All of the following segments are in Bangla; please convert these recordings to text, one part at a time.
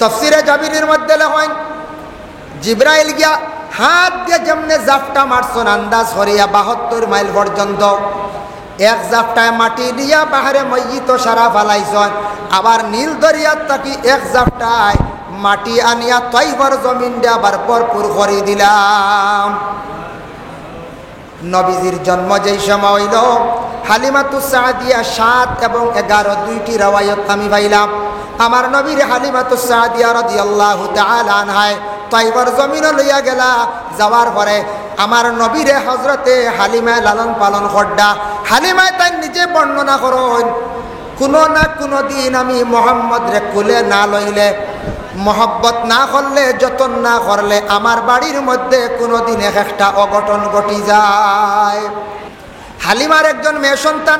তফসিরে জাবিরের মধ্যে লেখেন জিব্রাইল গিয়া হাত দিয়ে যেমনে জাফটা মারছন আন্দাজ হরিয়া 72 মাইল পর্যন্ত এক জাফটায় মাটি দিয়া বাহারে ময়িত সারা ফালাইছন। আবার নীল দরিয়ার তাকি এক জাফটায় মাটি আনিয়া তয়বার জমিন দিয়ে আবার ভরপুর করে দিলাম। নবীজির জন্ম যেই সময় হইল হালিমাতুস সাদিয়া 7 এবং 11 দুইটি রওয়ায়াত আমি পাইলাম। আমার নবীর হালিমাতুস সাদিয়া রাদিয়াল্লাহু তাআলা আনহা তয়বার জমিন লইয়া গেলা। যাওয়ার পরে আমার নবীরে হজরতে হালিমায় লালন পালন করডা। হালিমায় তাই নিজে বর্ণনা করেন, কোনো না কোনো দিন আমি মোহাম্মদ রে কুলে না লইলে, মহব্বত না করলে, যতন না করলে আমার বাড়ির মধ্যে কোনো দিন একটা অঘটন ঘটি যায়। হালিমার একজন মেয়ে সন্তান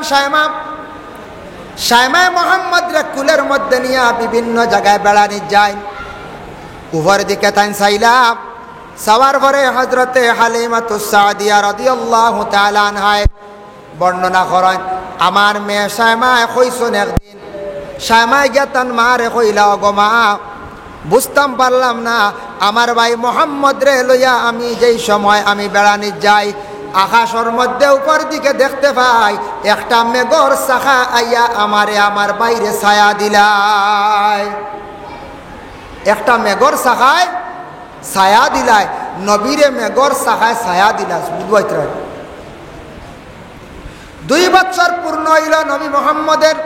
সায়মায় মোহাম্মদ রে কুলের মধ্যে নিয়ে বিভিন্ন জায়গায় বেড়ানি যায়। উপর দিকে তাই চাইলাম, সওয়ার পরে হজরতে হালিমাতুস সাদিয়া রাদিয়াল্লাহু তাআলা আনহা বর্ণনা করেন, আমার মেয়ে সায়মায় কইছেন একদিন, সায়মায় গিয়া তান মারে কইলা, গো মা, বুঝতাম পারলাম না আমার ভাই মোহাম্মদ রে লইয়া আমি যেই সময় আমি বেড়ানি যাই, আকাশের মধ্যে উপর দিকে দেখতে পাই একটা মেঘর শাখা আইয়া আমারে আমার বাইরে ছায়া দিলায়। একটা মেঘর শাখায় ছায়া দিলায়, নবীরে মেঘর শাখায় ছায়া দিলা। বুঝবাইতে 2 বছর পূর্ণ হইল নবী মোহাম্মদের।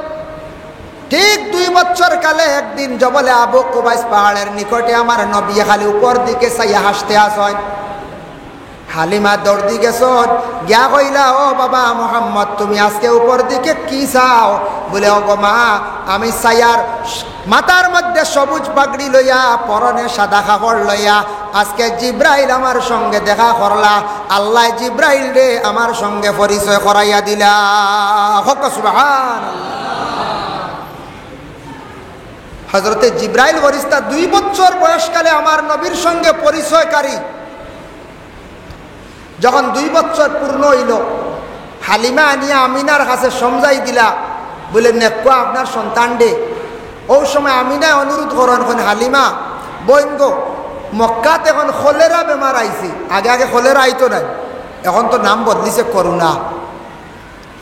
ঠিক 2 বছর কালে একদিন জবলে আবু কুবাইস পাহাড়ের নিকটে আমার নবী খালি উপর দিকে চাইয়া হাসতে আসেন। হালিমা দৌড় দি গেছন, গিয়া কইলা, ও বাবা মোহাম্মদ, তুমি আজকে উপর দিকে কি চাও? বলে, ও গো মা, আমি চাইয়ার মাথার মধ্যে সবুজ পাগড়ি লইয়া, পরনে সাদা কাপড় লইয়া আজকে জিব্রাইল আমার সঙ্গে দেখা করলা। আল্লাহ জিব্রাইল রে আমার সঙ্গে পরিচয় করাইয়া দিলা। হক সুবহানাল্লাহ। হযরতে জিব্রাইল ফেরেশতা 2 বছর বয়সকালে আমার নবীর সঙ্গে পরিচয়কারী। যখন 2 বছর পূর্ণ হইল, হালিমা আনিয়া আমিনার কাছে সমঝাই দিলা, বলে নেকুয়া আপনার সন্তান ডে। ওই সময় আমিনা অনুরোধ করেন, এখন হালিমা বইঙ্গ, মক্কাত এখন কলেরা বেমার আইছে। আগে আগে কলেরা আইতো নাই, এখন তো নাম বদলিছে করোনা।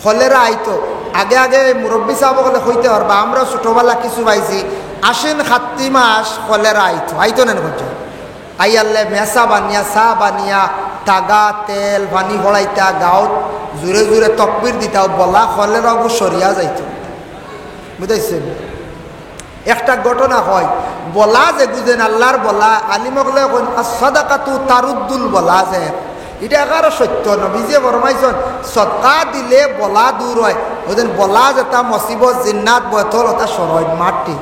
কলেরা আইতো আগে আগে মুরব্বী সাহেব বলে হইতে পারবা, আমরা ছোটবেলা কিছু পাইছি, আশ্বিন কার্তিক মাস কলেরা আইতো না করছে। আইয়াল্লে মেসা বানিয়া, চা বানিয়া, টাগা তেল পানি ভরাইতা, গাঁত জোরে জোরে তকবির দিতাও, বলা কলেরা গু সরিয়া যাইত। বুঝাইছেন? একটা ঘটনা হয়, বলা যে বুঝেন আল্লাহর বলা, আলিমগলে সাদাকাতু তারুদ্দুল বলা যে, এটা একারো সত্য। নবীজে ফরমাইছেন সদকা দিলে বলা দূর হয়। বুঝেন বলা যেটা মসিবত জিন্নাত বয়তল ওটা সরয় মাটি।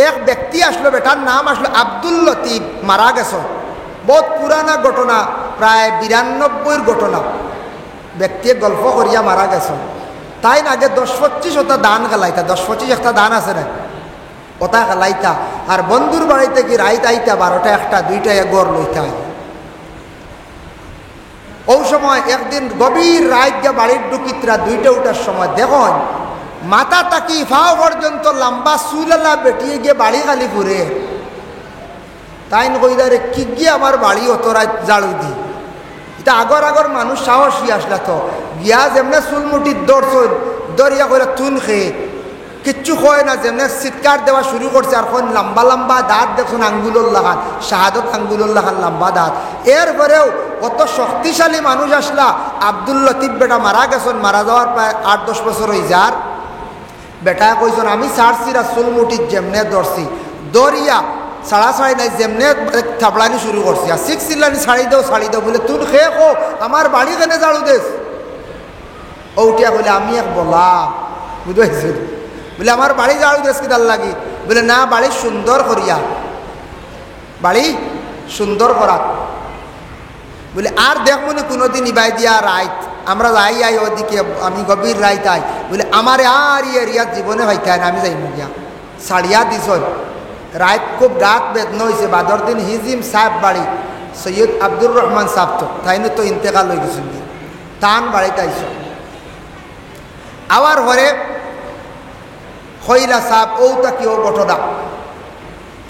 এক ব্যক্তি আসলো, বেটার নাম আসলো আব্দুল লতিফ, মারা গেছ। বহুত পুরানা ঘটনা, প্রায় 92-র ঘটনা। ব্যক্তি গল্প করিয়া মারা গেছ। তাই না আগে 10-25 ওটা দান খেলাইতা, 10-25 একটা দান আছে না, ওটা খেলাইতা। আর বন্ধুর বাড়িতে কি রাইত আইতা 12টা 1টা 2টা গড় লইতা। ওই সময় একদিন গভীর রাত গিয়া বাড়ির ঢুকিতরা 2টা উঠার সময় দেখুন মাথা তাকি ফাও পর্যন্ত লম্বা চুলালা বেটিয়ে গিয়ে বাড়ি খালি ঘুরে। তাই কইদারে কি গিয়ে আমার বাড়ি অত রাত জাড়ু দি। এটা আগর মানুষ সাহসী আসলা তো গিয়া যেমনে চুলমুটির দৌড়ছন, দরিয়া করে তুন খেয়ে কিচ্ছু কয় না, যেমনে চিৎকার দেওয়া শুরু করছে। আর কোন লম্বা লম্বা দাঁত দেখুন আঙ্গুলুল্লাহ খান, শাহাদত আঙ্গুলুল্লাহ খান লম্বা দাঁত। এরপরেও অত শক্তিশালী মানুষ আসলা। আব্দুল লতিফ বেটা মারা গেছেন, মারা যাওয়ার প্রায় 8-10 বছর হয়ে যার। বেটা কইছেন আমি ছাড়ছিরা চুলমুটির যেমনে দৌড়ছি, দরিয়া ছাড়াছাড়ি নাই, যেমনে থাবড়ানি শুরু করছি। আর শিখছিলানি ছাড়ি দাও বলে তুই খেয়ে খো আমার বাড়ি কেনে জাড়ু দেশ। ওটিয়া বলে আমি এক বললাম, বুঝতে বলে আমার বাড়ি জাড়ু দেশ কি তার লাগি? বলে না, বাড়ি সুন্দর করিয়া, বাড়ি সুন্দর করা। বলে আর দেখমনি কোনোদিন ইবাই দিয়া রাইত আমরা যাই ওদিকে, আমি গভীর রাইত আই। বলে আমার আর এরিয়ার জীবনে ভাইতে না, আমি যাই গিয়া ছাড়িয়া দিছ। রাত খুব গাত বেদনা হয়েছে। বাদর দিন হিজিম সাহেব বাড়ি, সৈয়দ আব্দুর রহমান সাহেব তাই তো ইন্তেকাল হয়ে গেছেন। তান বাড়িতে আইস আওয়ার ঘরে হইলা সাপ ওটা কি ও ঘটনা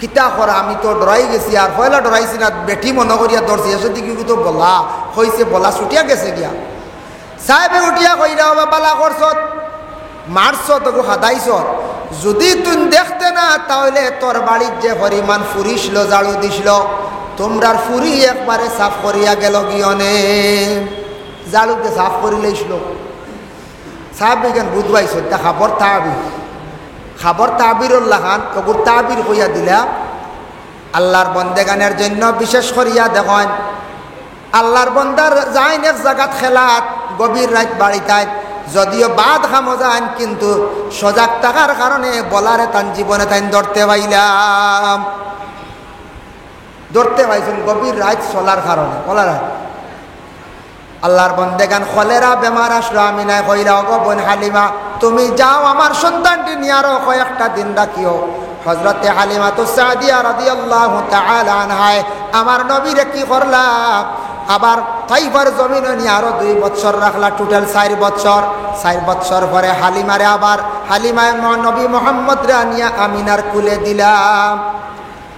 কিতা করা আমি তো ডরাই গেছি আর পয়লা ডরাইছি না বেটি মনে করিয়া ধরছি এসে দিকে তো বলা হয়েছে বলা ছুটিয়া গেছে গিয়া সাহেবে উঠিয়া কইরা বাবা বালা করছত মারছ তোকে হাদাইছ যদি তুই দেখতে না তাহলে তোর বাড়ির যে পরিমাণ ফুরিছিল জাড়ু দিছিল তোমরার ফুরি একবারে সাফ করিয়া গেল গিয়নে জাড়ুকে সাফ করি লইছিল সাহেব বিজ্ঞান বুধবাইছ তা খাবর তাবিরুল লাহান তকুর তাবির কইয়া দিলা আল্লাহর বন্দেগানের জন্য বিশেষ করিয়া দেখেন আল্লাহর বন্দার যাইন এক জায়গাত খেলাত গভীর রাত বাড়িতায় যদিও বাদ খামো যান কিন্তু সজাগ থাকার কারণে বলারে তান জীবনে তাই ধরতে পাইছেন গভীর রাত চলার কারণে বলার আল্লাহর বন্দেগান কলেরা বেমার আসলো আমি নাই কইরা গো বোন হালিমা তুমি যাও আমার সন্তানটি নিয়ে আরো কয়েকটা দিন রাখিও হযরতে হালিমা তো সাদিয়া রাদিয়াল্লাহু তাআলা আনহা আমার নবীরে কি করলা আবার তাইফার জমিনে নিয়ে আরো 2 বছর রাখলা টোটাল 4 বছর পরে হালিমারে আবার হালিমায় নবী মুহাম্মদ রে নিয়া আমিনার কুলে দিলাম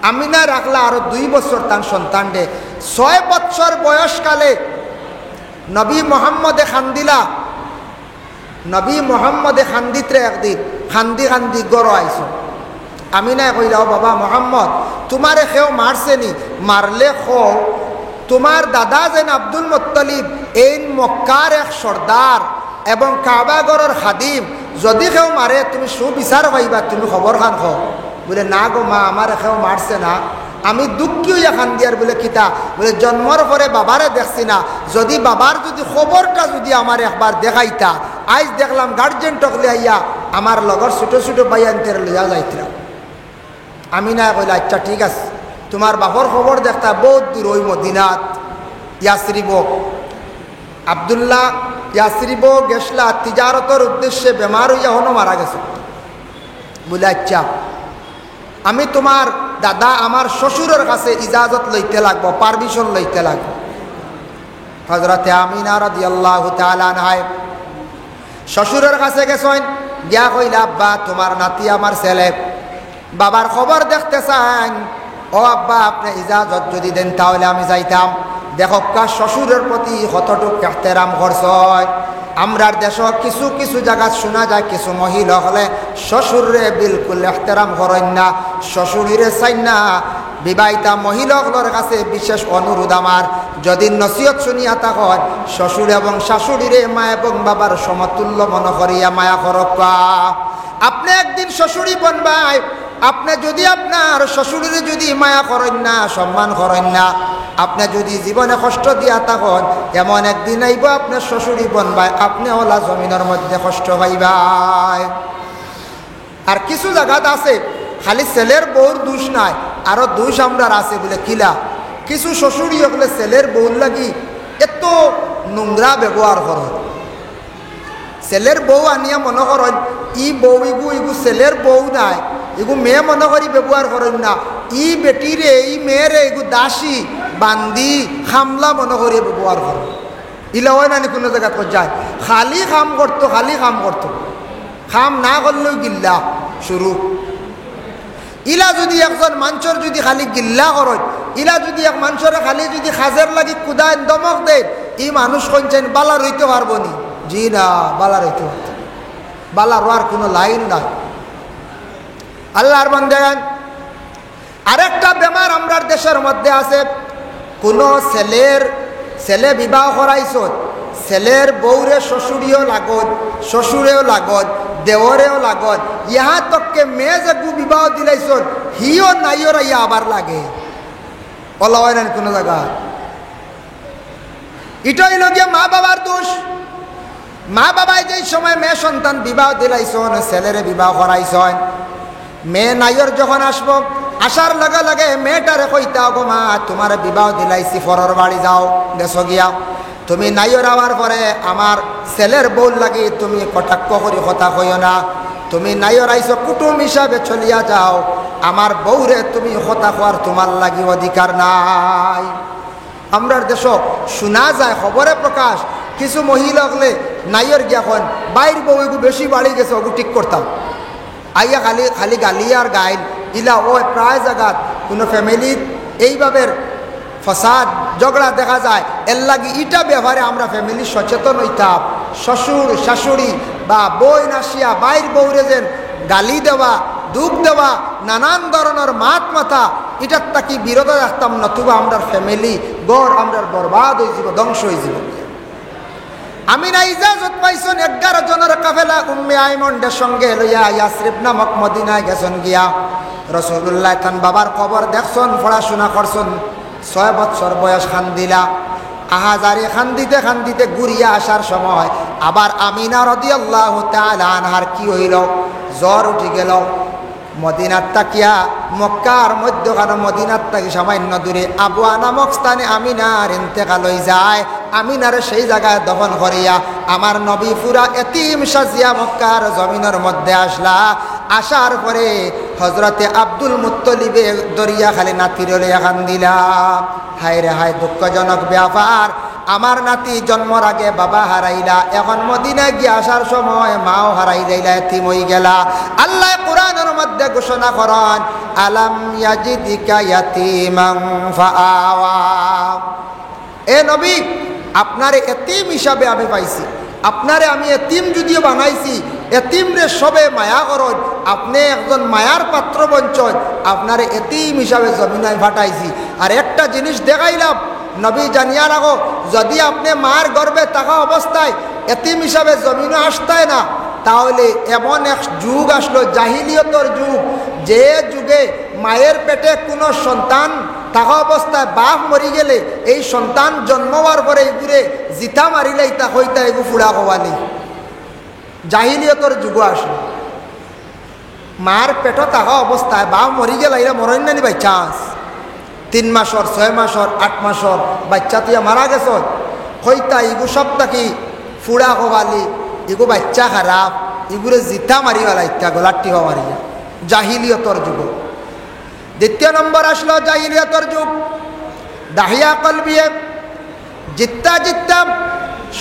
আমিনা রাখলা আরো 2 বছর তার সন্তান রে 6 বছর বয়সকালে নবী মোহাম্মদে খান্দিলা নবী মোহাম্মদে খান্দিত্রে একদিন খান্দি গড় আইস আমি না কইলাও বাবা মোহাম্মদ তোমারে কেউ মারছে নি মারলে খো তোমার দাদা যেন আব্দুল মুত্তালিব এই মক্কার এক সর্দার এবং কাবাগরের খাদিম যদি কেউ মারে তুমি সুবিচার পাইবা তুমি খবর খান খো বলে না গো মা আমার কেউ মারছে না আমি দুঃখী হইয়া খান্দিয়ার বলে কিতা বলে জন্মর পরে বাবারে দেখছি না যদি বাবার যদি খবরটা যদি আমার একবার দেখাইতা আজ দেখলাম গার্জেন টকলে আইয়া আমার লগর ছোট ছোট বাইয়ান্তের লইয়া যাইতরা আমি না কইলা আচ্ছা ঠিক আছে তোমার বাপর খবর দেখতা বহুত দূর ওই মদিনাত ইয়াসরিব আব্দুল্লাহ ইয়াসরিব গেছলা তিজারতের উদ্দেশ্যে বেমার হইয়া হনো মারা গেছে বলে আচ্ছা আমি তোমার দাদা আমার শ্বশুরের কাছে ইজাজত লইতে লাগবো পারমিশন লইতে লাগবো হযরতে আমিনা রাদিয়াল্লাহু তাআলা আনহা শ্বশুরের কাছে গেছেন গিয়া কইলা আব্বা তোমার নাতি আমার ছেলে বাবার খবর দেখতে চান ও আব্বা আপনি ইজাজত যদি দেন তাহলে আমি যাইতাম দেখো শ্বশুরের প্রতি কতটুকু ইহতেরাম করছয় আমরার দেশ কিছু কিছু জায়গা শোনা যায় কিছু মহিলা হলে শ্বশুরে বিলকুল ইহতেরাম করেন না শ্বশুরিরে চাই না বিবাহিতা মহিলাগুলোর কাছে বিশেষ অনুরোধ আমার যদি নসিহত শুনিয়া তখন শ্বশুর এবং শাশুড়িরে মা এবং বাবার সমতুল্য মনে করিয়া মায়া করক্কা আপনি একদিন শ্বশুরি বনবাই আপনি যদি আপনার শ্বশুরিরে যদি মায়া করেন না সম্মান করেন না আপনি যদি জীবনে কষ্ট দিয়া তখন এমন একদিন আইব আপনার শ্বশুরি বনবাই আপনি ওলা জমিনের মধ্যে কষ্ট পাইবাই আর কিছু জায়গাত আছে খালি ছেলের বউর দোষ নাই আরো দোষ আমরার আছে বলে কিলা কিছু শ্বশুরি হলে ছেলের বউর লাগি এত নোংরা ব্যবহার করেন ছেলের বউ আনিয়া মনে করেন ই বউ ইগু ছেলের বউ নাই এগু মেয়ে মনে করি ব্যবহার করেন না ই বেটিরে ই মেয়েরে এগু দাসী বান্দি খামলা মনে করি ব্যবহার করেন ইলা হয় না কোনো জায়গা যায় খালি কাম করতো খাম না করলেও গিল্লা শুরু ইলা যদি একজন মানুষের যদি খালি গিল্লা করেন ইলা যদি এক মানুষের খালি যদি খাজের লাগি কুদায় দমক দেয় এই মানুষ কইছেন বালা রইতে পারবো নি জি না বালা রইতে পারত বালা রোয়ার কোনো লাইন নাই আল্লাহর বান্দাগণ আরেকটা বেমার আমরার দেশের মধ্যে আছে কোনো ছেলে বিবাহ করাইছ ছেলের বউরে শ্বশুরিও লাগত শ্বশুরেও লাগত দেওরেও লাগত ইহা তককে মেয়ে যে বিবাহ দিলাইছ হিও নাইও রাইয়া আবার লাগে বলা হয় না কোনো জায়গা এটাই লগিয়া মা বাবার দোষ মা বাবাই যেই সময় মেয়ে সন্তান বিবাহ দিলাইছন ছেলেরে বিবাহ করাইছন মেয়ে নাইর যখন আসবো আসার লগে লগে মেয়েটারে কইতা গো মা তোমার বিবাহ দিলাইছি পরের বাড়ি যাও দেশ গিয়া তুমি নাইর আওয়ার পরে আমার ছেলের বউর লাগি তুমি কটাক্ষ করি কথা কইও না তুমি নাইর আইছো কুটুম হিসাবে চলিয়া যাও আমার বউরে তুমি কথা কওয়ার তোমার লাগি অধিকার নাই আমরার দেশ শোনা যায় খবরে প্রকাশ কিছু মহিলা হলে নাইর গিয়া এখন বাইর বউ এগু বেশি বাড়ি গেছে ওগু ঠিক করতাম আইয়া খালি খালি গালি আর গাইল ইলা ও প্রায় জায়গাত কোনো ফ্যামিলির এইভাবে ফসাদ ঝগড়া দেখা যায় এর লাগি ইটা ব্যাপারে আমরা ফ্যামিলি সচেতন হইতাম। শ্বশুর শাশুড়ি বা বই নাসিয়া বাইর বউরে যেন গালি দেওয়া দুঃখ দেওয়া নানান ধরনের মাত মাথা এটার তাকি বিরত রাখতাম, নতুবা আমরা ফ্যামিলি গড় আমরা বরবাদ হয়ে যাব, ধ্বংস হয়ে যাব। আমিনা ইজাজত পাইছেন 11 জনের কাফেলা উম্মে আইমন্ডের সঙ্গে লইয়া ইয়াসরিব নামক মদিনায় গেছেন গিয়া রাসূলুল্লাহ তান বাবার কবর দেখছেন, পড়াশোনা করছেন। 6 বছর বয়স খান্দিলা আহাজারে খান্দিতে খান্দিতে ঘুরিয়া আসার সময় আবার আমিনা রাদিয়াল্লাহু তাআলা আনহার কি হইল, জ্বর উঠে গেল। মদিনার তাকিয়া মক্কার মধ্যখানে মদিনার তাকি সামান্য দূরে আবুয়া নামক স্থানে আমিনার ইন্তেকাল হয়ে যায়। আমিনার সেই জায়গায় দফন করিয়া আমার নবী পুরা এতিম সাজিয়া মক্কার জমিনের মধ্যে আসলা। আসার পরে হজরতে আব্দুল মুত্তলিবে দরিয়া খালি নাতির এখান দিলা। হায় রে হায়, দুঃখজনক ব্যাপার, আমার নাতি জন্মর আগে বাবা হারাইলা, এখন মদিনায় গিয়ে আসার সময় মাও হারাইলাইলা, এতিম হয়ে গেলা। আল্লাহ কোরআনের মধ্যে ঘোষণা করেন আলাম ইয়াজিদিকা ইয়াতীমান ফাআওয়া, এ নবী আপনারে এতিম হিসাবে আমি পাইছি, আপনারে আমি এতিম যদিও বানাইছি, এতিম রে সবে মায়া করন, আপনি একজন মায়ার পাত্র বঞ্চন, আপনারে এতিম হিসাবে জমিনায় ফাটাইছি। আর একটা জিনিস দেখাইলাম নবী জানিয়া রাখো, যদি আপনি মার গর্বে থাকা অবস্থায় এতিম হিসাবে জমিনে আসতায় না, তাহলে এমন এক যুগ আসলো জাহিলিয়তর যুগ, যে যুগে মায়ের পেটে কোনো সন্তান থাকা অবস্থায় বাপ মরি গেলে এই সন্তান জন্মবার পরে এগুলো জিতা মারিলেই তা হইতা এগু ফুড়া হওয়ানি। জাহিলিয়তর যুগ আসলো, মার পেট থাকা অবস্থায় বাপ মরি গেলে এরা মরণ্যানি বাই চান্স 3 মাসর 6 মাসর 8 মাসর বাচ্চা তুই মারা গেছ হইতা ইগু সব তাকি ফুড়া হওয়ালি, এগু বাচ্চা খারাপ, এগুলো জিতা মারিওয়ালা ইত্যা গোলাটি হওয়া মারিয়া জাহিলিয়তর যুগ। দ্বিতীয় নম্বর আসলো জাহিলিয়তর যুগ, দাহিয়া কলবিয়ে জিত্তা জিত্তা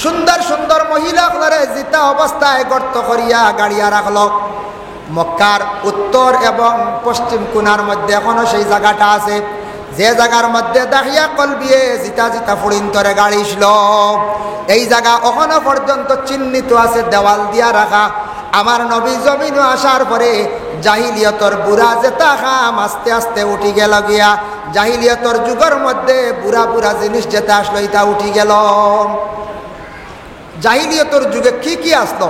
সুন্দর সুন্দর মহিলা করে জিতা অবস্থায় গর্ত করিয়া গাড়িয়া রাখল। মক্কার উত্তর এবং পশ্চিম কোণার মধ্যে এখনো সেই জায়গাটা আছে, যে জায়গার মধ্যে দাহিয়া কলবিয়ে জিতা জিতা ফুড়িন্তরে গাড়িছিল, এই জায়গা এখনো পর্যন্ত চিহ্নিত আছে, দেওয়াল দিয়া রাখা। আমার নবী জমিন আসার পরে জাহিলিয়তর বুড়া যেতা খাম আস্তে আস্তে উঠি গেল গিয়া। জাহিলিয়তর যুগের মধ্যে বুড়া বুড়া জিনিস যেতে আসলো এটা উঠি গেল। জাহিলিয়তর যুগে কি কি আসলো?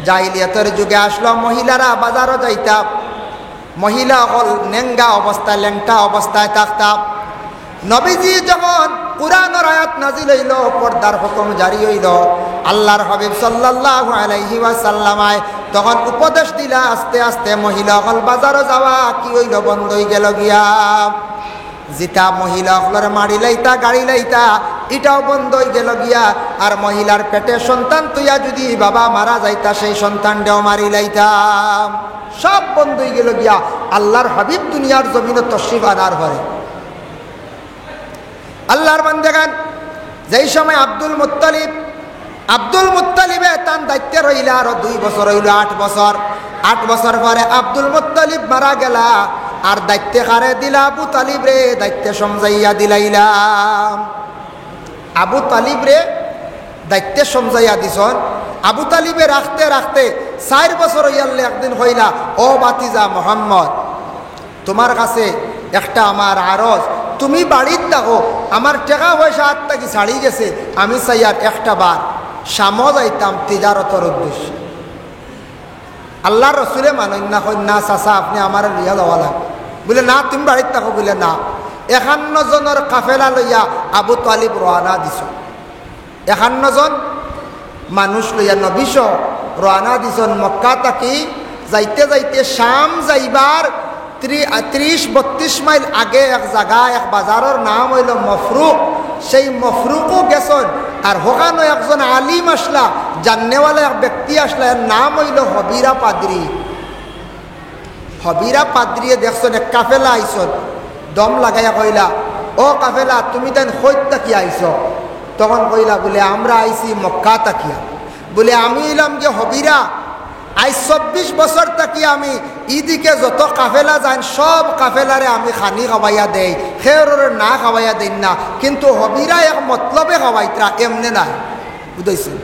জাহিলিয়তর যুগে আসলো মহিলারা বাজারও যাইতাম, মহিলা হল নেঙ্গা অবস্থায় ল্যাংটা অবস্থায় থাকতাম। নবীজি যখন কুরআনের আয়াত নাজিল হইল, পর্দার হুকুম জারি হইল, আল্লাহর হাবিব সাল্লাল্লাহু আলাইহি ওয়াসাল্লামায় তখন উপদেশ দিলা আস্তে আস্তে মহিলা হল বাজারও যাওয়া কি হইল, বন্ধ হয়ে গেল গিয়া। যেটা মহিলা হলের মারি লাইতা গাড়ি লাইতা এটাও বন্ধ হয়ে গেল গিয়া। আর মহিলার পেটে সন্তান তুইয়া যদি বাবা মারা যাইতা সেই সন্তানটাও মারি লাইতাম, সব বন্ধ হয়ে গেল গিয়া। আল্লাহর হাবিব দুনিয়ার জমিনে তশরিফ আনার পরে আল্লাহর বান্দাগান যেই সময় আব্দুল মুত্তালিবে তার দায়িত্বে রইল আরো 2 বছর হইল, 8 বছর। 8 বছর পরে আব্দুল মুত্তালিব মারা গেলা, আর দায়িত্বে কারে দিলা? আবু তালিব রে দায়িত্বে সমঝাইয়া দিলাইলাম। আবু তালিব রে দায়িত্বে সমঝাইয়া দিছন। আবু তালিবে রাখতে রাখতে 4 বছর হইয়ালে একদিন হইলা, ও বাতিজা মোহাম্মদ, তোমার কাছে একটা আমার আরজ, তুমি বাড়ির থাকো, আমার টাকা পয়সা হাত থেকে ছাড়ি গেছে, আমি চাই আর একটা বার শামও যাইতাম তিজারতর উদ্দেশ্যে। আল্লাহর রসুলে মানন্যা কন্যা চাচা আপনি আমার লিয়া যাওয়া লাগে, বলে না তুমি বাড়ির থাকো, বলে না। 51 জনের কাফেলা লইয়া আবু তালিব রওনা দিছ, 51 জন মানুষ লইয়া নবীশ রওনা দিছন। মক্কা থাকি যাইতে যাইতে শাম যাইবার 30-32 মাইল আগে এক জায়গা এক বাজারের নাম হইল মফরুক, সেই মফরুকও গেছেন। আর ওখানে একজন আলিম আসলা, জাননেওয়ালা এক ব্যক্তি আসলা, এর নাম হইল হবিরা পাদ্রি। হবিরা পাদ্রিয়ে দেখছেন এক কাফেলা আইসন, দম লাগাইয়া কইলা, ও কাফেলা তুমি দেন হইত তাকি আইস? তখন কইলা, বলে আমরা আইসি মক্কা তাকিয়া। বলে আমি এলাম যে হবিরা, আজ 24 বছর থাকি আমি ইদিকে যত কাফেলা যান সব কাফেলারে আমি খানি খাওয়াইয়া দেই, খেয়রের না খাওয়াইয়া দিন না, কিন্তু হবিরা এক মতলবে খাওয়াইতরা, এমনে নাই। বুঝাইছেন?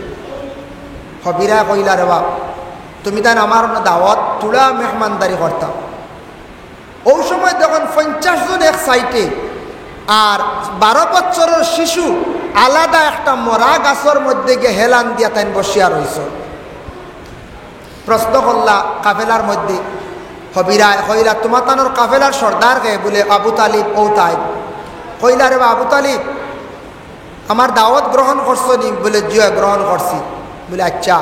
হবিরা কইলা রে বাপ তুমি তাই আমার দাওয়াত তুলা মেহমানদারি করতাম। ওই সময় তখন 50 জন এক সাইটে, আর 12 বছরের শিশু আলাদা একটা মরা গাছের মধ্যে গিয়ে হেলান দিয়া তাই বসিয়া রয়েছ। প্রশ্ন করলা কাফেলার মধ্যে, হবিরা কইলা তোমার তানোর কাফেলার সর্দার কে? বলে আবু তালিব। ও তাই কইলা রে আবু তালিব আমার দাওয়াত গ্রহণ করছো নি? বলে জিয়া গ্রহণ করছি। বলে আচ্ছা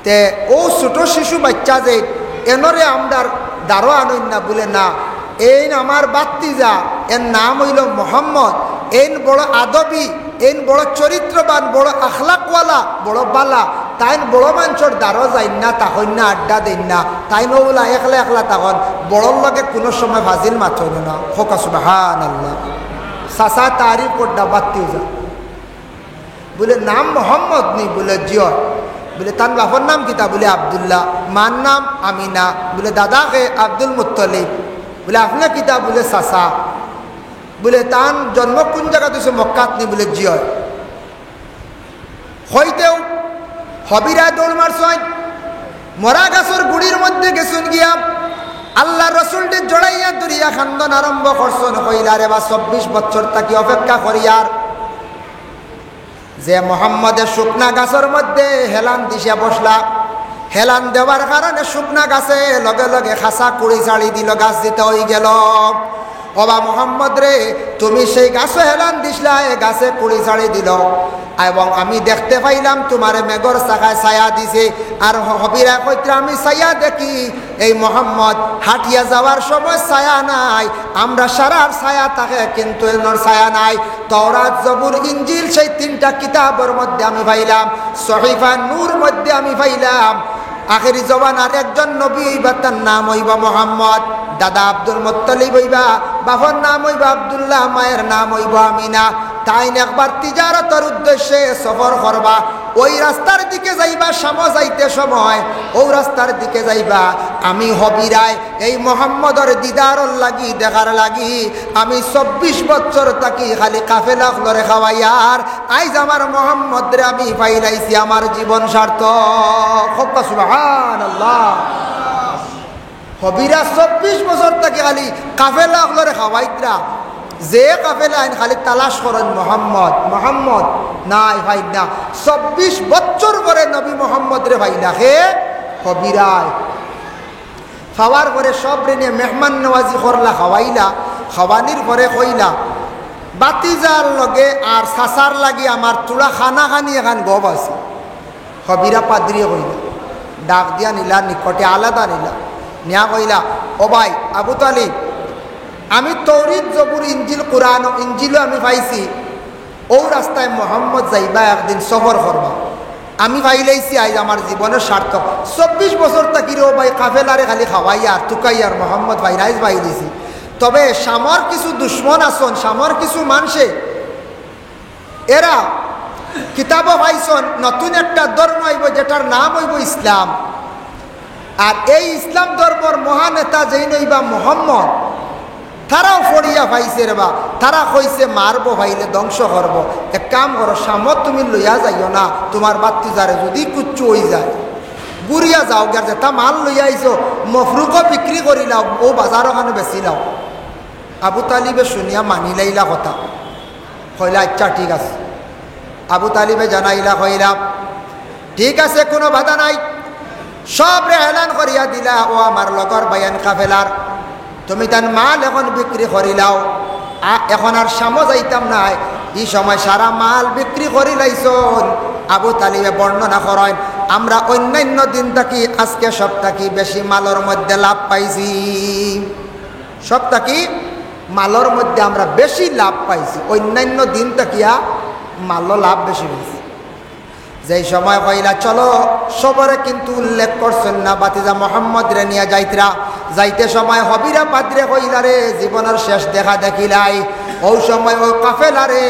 তে ও ছোট শিশু বাচ্চা যে এনরে আমরার দারো আনইন না? বলে না, এই আমার বাত্তিজা, এর নাম হইল মোহাম্মদ, এই বড় আদবি, এই বড় চরিত্রবান, বড় আখলাকওয়ালা, বড় বালা, তাই বড় মানুষের দ্বারও যাই না, তখন না আড্ডা দিন না, তাই নোলা একলা একলা তখন বড়র লগে কোনো সময় ভাজিল মাথল না। ফোকা সুবহানাল্লাহ। সাসা তারিফ করডা বাত্তিও যা। বলে নাম মোহাম্মদ নি? বলে জিয়। বলে তার বাবার নাম কিতা? বলে আবদুল্লাহ। মার নাম আমিনা। বলে দাদাকে? আব্দুল মুত্তলিব। বলে আপনার কিতা? বলে সাসা। বলে তার জন্ম কোন জায়গা দিয়েছে? মক্কাত নি? বলে জিয়। হইতেও হবিরা দৌড় মারছয়, মরা গাছের গুড়ির মধ্যে গেছুন গিয়া আল্লাহ রসুলটি জড়াইয়া দরিয়া খান্দন আরম্ভ করছেন। হইলা রে বা 24 বছর তাকে অপেক্ষা করিয়ার যে মোহাম্মদের শুকনা গাছের মধ্যে হেলান দিশা বসলা। হেলান দেওয়ার কারণে শুকনা গাছে লগে লগে খাসা কুড়ি ছাড়ি দিল, গাছ দিতে হয়ে গেল। ওবা মোহাম্মদ রে তুমি সেই গাছে হেলান দিসলা, এ গাছে কুড়ি ছাড়ি দিল, এবং আমি দেখতে পাইলাম তোমার মেঘর শাখায় ছায়া দিছে। আর হবিরা কইত্রা আমি ছায়া দেখি, এই মোহাম্মদ হাঁটিয়া যাওয়ার সময় ছায়া নাই, আমরা সারার ছায়া থাকে কিন্তু এর ছায়া নাই। তাওরাত জবুর ইনজিল সেই 3টা কিতাবের মধ্যে আমি পাইলাম, সহিফা নূর মধ্যে আমি পাইলাম আখেরি জবানার একজন নবী হইবা, তার নাম হইবা মোহাম্মদ। দাদা আব্দুল মুত্তালিব হইবা, বাবার নাম হইবা আব্দুল্লাহ, মায়ের নাম হইবা আমিনা। তাই একবার তিজারতের উদ্দেশ্যে সফর করবা, ওই রাস্তার দিকে যাইবা, সামো যাইতে সময় ও রাস্তার দিকে যাইবা। আমি হবিরায় এই মোহাম্মদর দিদারর লাগি, দেখার লাগি আমি 24 বছর থাকি খালি কাফেলা ফলরে খাওয়াইয়ার, আইজ আমার মোহাম্মদ রে আমি পাইলাইছি, আমার জীবন সার্থক। সুবহানাল্লাহ। হবিরা 24 বছর থাকি খালি কাফেলা ফলরে খাওয়াইতরা, যে কাফেলা আইন খালি তালাশ করেন মোহাম্মদ মোহাম্মদ, নাই ভাই না। 24 বছর পরে নবী মোহাম্মদ রে ভাইলা হে হবিরায় খাওয়ার পরে সব রে নিয়ে মেহমান নওয়াজি করলা, খাওয়াইলা। খাওয়ানির পরে কইলা বাতিজার লগে আর সাসার লাগি আমার তুলা খানা খানি এখান গব আছে। হবিরা পাদ্রিয়ে কইলা, ডাক দিয়া নিলা, নিকটে আলাদা নিলা, নিয়া কইলা ও ভাই আবু তালিব, আমি তৌরিত জবুর ইঞ্জিল কুরআন ইঞ্জিলও আমি পাইছি, ও রাস্তায় মোহাম্মদ যাইবা, একদিন সফর করবা, আমি পাইলাইছি, আজ আমার জীবনের সার্থক। 24 বছর থাকি রে ভাই কাফেলারে খালি খাওয়াইয়ার তুকাইয়ার মোহাম্মদ ভাই রাইজ পাইলিছি। তবে সামর কিছু দুশ্মন আসন, সামর কিছু মানুষে এরা কিতাবও পাইছন নতুন একটা ধর্ম হইব যেটার নাম হইব ইসলাম। আর এই ইসলাম ধর্মর মহানেতা যেই নইবা মোহাম্মদ, তারাও ফড়িয়া পাইছে রে বা, তারা কইছে মারবো ভাইলে ধ্বংস করবো। এক কাম করো, সামত তুমি লইয়া যাইও না, তোমার বাত্তিজারে যদি কুচ্ছু হয়ে যায় গুড়িয়া যাও, গের যেটা মাল লইয়া আইছো মফরুকও বিক্রি করিলাও, ও বাজার ওখানে বেচিলাও। আবু তালিবে শুনিয়া মানিলাইলা কথা, কইলা আচ্ছা ঠিক আছে। আবু তালিবে জানাইলা, কইলা ঠিক আছে, কোনো বাধা নাই। সব রে এলান করিয়া দিলা, ও আমার লগর বায়ান কাফেলার, তুমি তার মাল এখন বিক্রি করিলাও, এখন আর সামো যাইতাম নাই, এই সময় সারা মাল বিক্রি করিলাইছন। আবু তালিবে বর্ণনা করেন, আমরা অন্যান্য দিন থাকি আজকে সব থাকি বেশি মালর মধ্যে লাভ পাইছি, সব থাকি মালর মধ্যে আমরা বেশি লাভ পাইছি, অন্যান্য দিন থাকিয়া মাল লাভ বেশি হয়েছে। যেই সময় কইলা চলো, সবরে কিন্তু উল্লেখ করছেন না বাতিজা মোহাম্মদ রে নিয়ে যাইতরা, যাইতে সময় হবিরা পাদ্রে কইলারে জীবনের শেষ দেখা দেখিলাই। ওই সময় ওই কাফেলারে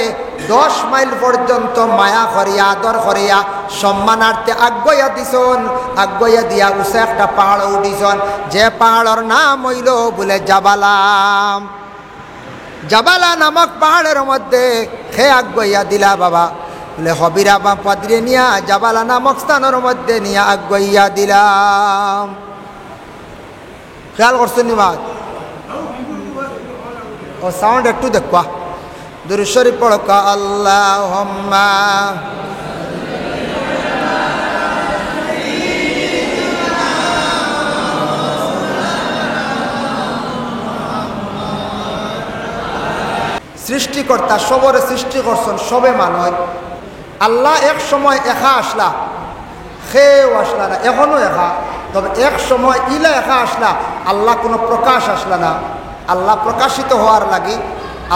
10 মাইল পর্যন্ত মায়া করিয়া আদর করিয়া সম্মানার্থে আজ্ঞয়া দিছন। আজ্ঞয়া দিয়া উসে একটা পাহাড় উঠিছন, যে পাহাড়ের নাম হইল বলে জাবালাম। জাবালা নামক পাহাড়ের মধ্যে খে আজ্ঞয়া দিলা বাবা বলে হবিরা বা পাদ্রে নিয়া জাবালা নামক স্থানের মধ্যে নিয়া আজ্ঞয়া দিলাম। খেয়াল করছেন নিবাদ ও সাউন্ড একটু দেখবা। দুরূদ শরীফ পড়ো আল্লাহুম্মা সৃষ্টিকর্তা সবরে সৃষ্টি করছেন, সবে মানুষ। আল্লাহ এক সময় একা আসলা, খেয়েও আসলা না, এখনো একা। তবে এক সময় ইলা একা আসলা, আল্লাহ কোনো প্রকাশ আসলা না। আল্লাহ প্রকাশিত হওয়ার লাগি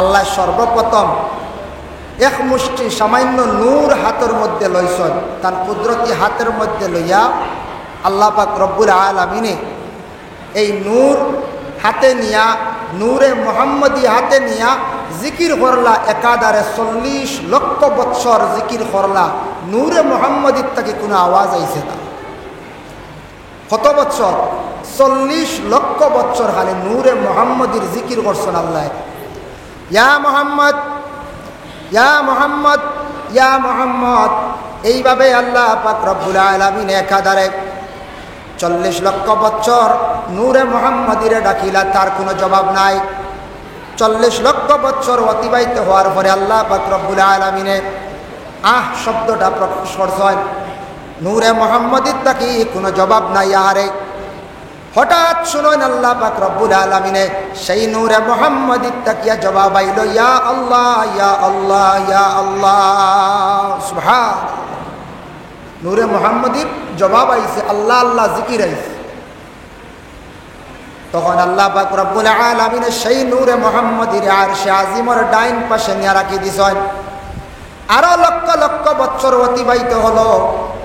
আল্লাহ সর্বপ্রথম এক মুষ্টি সামান্য নূর হাতের মধ্যে লইছেন। তার কুদরতি হাতের মধ্যে লইয়া আল্লাহ পাক রব্বুল আলামিনে এই নূর হাতে নিয়া, নূরে মোহাম্মদী হাতে নিয়া জিকির করলা। একাধারে 40 লক্ষ বৎসর জিকির করলা। নূরে মোহাম্মদীর থেকে কোনো আওয়াজ আইছে না। কত বৎসর? 40 লক্ষ বৎসর খালি নূরে মোহাম্মদীর জিকির করছেন আল্লাহ। ইয়া মোহাম্মদ, ইয়া মোহাম্মদ, ইয়া মোহাম্মদ, এইভাবে আল্লাহ পাক রব্বুল আলামিন একাধারে 40 লক্ষ বৎসর নূরে মোহাম্মদীরে ডাকিলা, তার কোনো জবাব নাই। 40 লক্ষ বৎসর অতিবাহিত হওয়ার পরে আল্লাহ পাক রব্বুল আলামিনে শব্দটা প্রকাশ করছেন। নূরে মোহাম্মদীর তাকি কোনো জবাব নাই। আরে হঠাৎ শুনেন আল্লাহ পাক রব্বুল আলামিনে সেই নূরে মোহাম্মদীর তাকিয়া জবাব আইল, ইয়া আল্লাহ, ইয়া আল্লাহ, ইয়া আল্লাহ। সুবহান। নূরে মোহাম্মদীর জবাব আইছে, আল্লাহ আল্লাহ জিকির আইছে। তখন আল্লাহ পাক রব্বুল আলামিনে সেই নূরে মোহাম্মদীর আরশে আজিমের ডাইন পাশে নিয়ে রাখি দিছেন। আরো লক্ষ লক্ষ বৎসর অতিবাহিত হলো।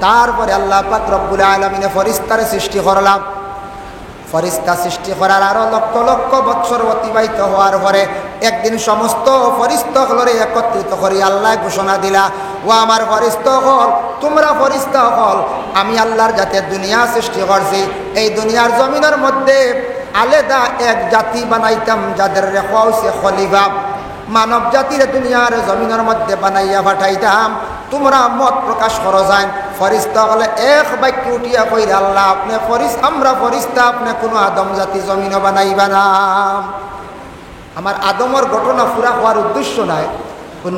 তারপরে আল্লাহ পাক রব্বুল আলামিনে ফেরেশতারে সৃষ্টি করলাম। ফেরেশতা সৃষ্টি করার আরো লক্ষ লক্ষ বৎসর অতিবাহিত হওয়ার পরে একদিন সমস্ত ফেরেশতাগুলোরে একত্রিত করে আল্লাহ ঘোষণা দিলা, ও আমার ফেরেশতা হল, তোমরা ফেরেশতা হল, আমি আল্লাহর যাতে দুনিয়া সৃষ্টি করছি, এই দুনিয়ার জমিনের মধ্যে আলাদা এক জাতি বানাইতাম যাদের রেখা হইছে খলিফা। মানব জাতির দুনিয়ার জমিনের মধ্যে বানাইয়া পাঠাইতাম। তোমরা মত প্রকাশ করো যান। ফেরেশতা হলে এক বাক্য উঠিয়া কইরা, আল্লাহ আপনি আমরা ফেরেশতা, আপনি কোনো আদম জাতি জমিনও বানাইবা না। আমার আদমর ঘটনা পুরা হওয়ার উদ্দেশ্য নাই,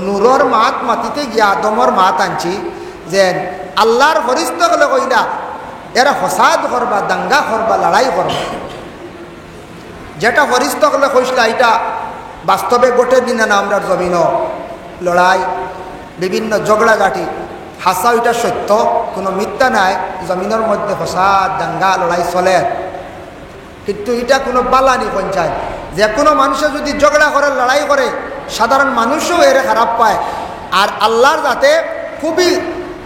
নূরর মাত মাতিতে গিয়া আদমর মাত আনছি যে আল্লাহর ফেরেশতা হলে কইলা এরা ফসাদ করবা, দাঙ্গা করবা, লড়াই করবা। যেটা ফেরেশতা হলে কইসলা এটা বাস্তবে গোটে দিনে না, আমরা জমিনও লড়াই, বিভিন্ন ঝগড়াঘাটি, হাসা, ওইটা সত্য, কোনো মিথ্যা নাই। জমিনের মধ্যে ফসাদ, দাঙ্গা, লড়াই চলে, কিন্তু এটা কোনো বালানি পঞ্চায়েত। যে কোনো মানুষে যদি ঝগড়া করে, লড়াই করে, সাধারণ মানুষও এর খারাপ পায়। আর আল্লাহর যাতে খুবই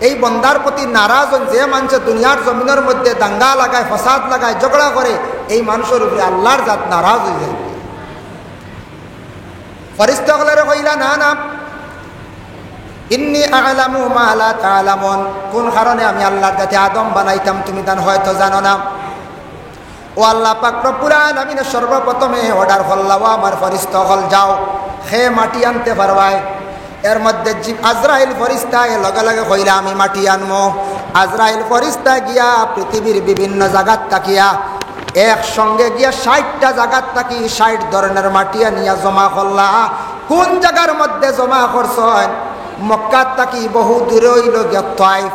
এই বন্দার প্রতি নারাজ হন, যে মানুষের দুনিয়ার জমিনের মধ্যে দাঙ্গা লাগায়, ফসাদ লাগায়, ঝগড়া করে, এই মানুষের উপরে আল্লাহর জাত নারাজ হয়ে যায়। ফেরেশতাগুলোরে কইলা, না না, ইন্নী আ'লামু মা লা তা'লামুন, কোন কারণে আমি আল্লাহর কাছে আদম বানাইতাম তুমি তান হয়তো জানো না। ও আল্লাহ পাক রব্বুল আলামিন সর্বপ্রথমে অর্ডার করলাম, আমার ফেরেশতাগণ যাও, খে মাটি আনতে পারবাই। এর মধ্যে আজরাইল ফেরেশতা লগে লগে কইলা, আমি মাটি আনমো। আজরাইল ফেরেশতা গিয়া পৃথিবীর বিভিন্ন জায়গাত তাকিয়া একসঙ্গে গিয়া 60টা জায়গাত তাকি 60 ধরনের মাটি আনিয়া জমা করলা। কোন জায়গার মধ্যে জমা করছেন? মক্কার তাকি বহু দূরে হইল গিয়া তাইফ।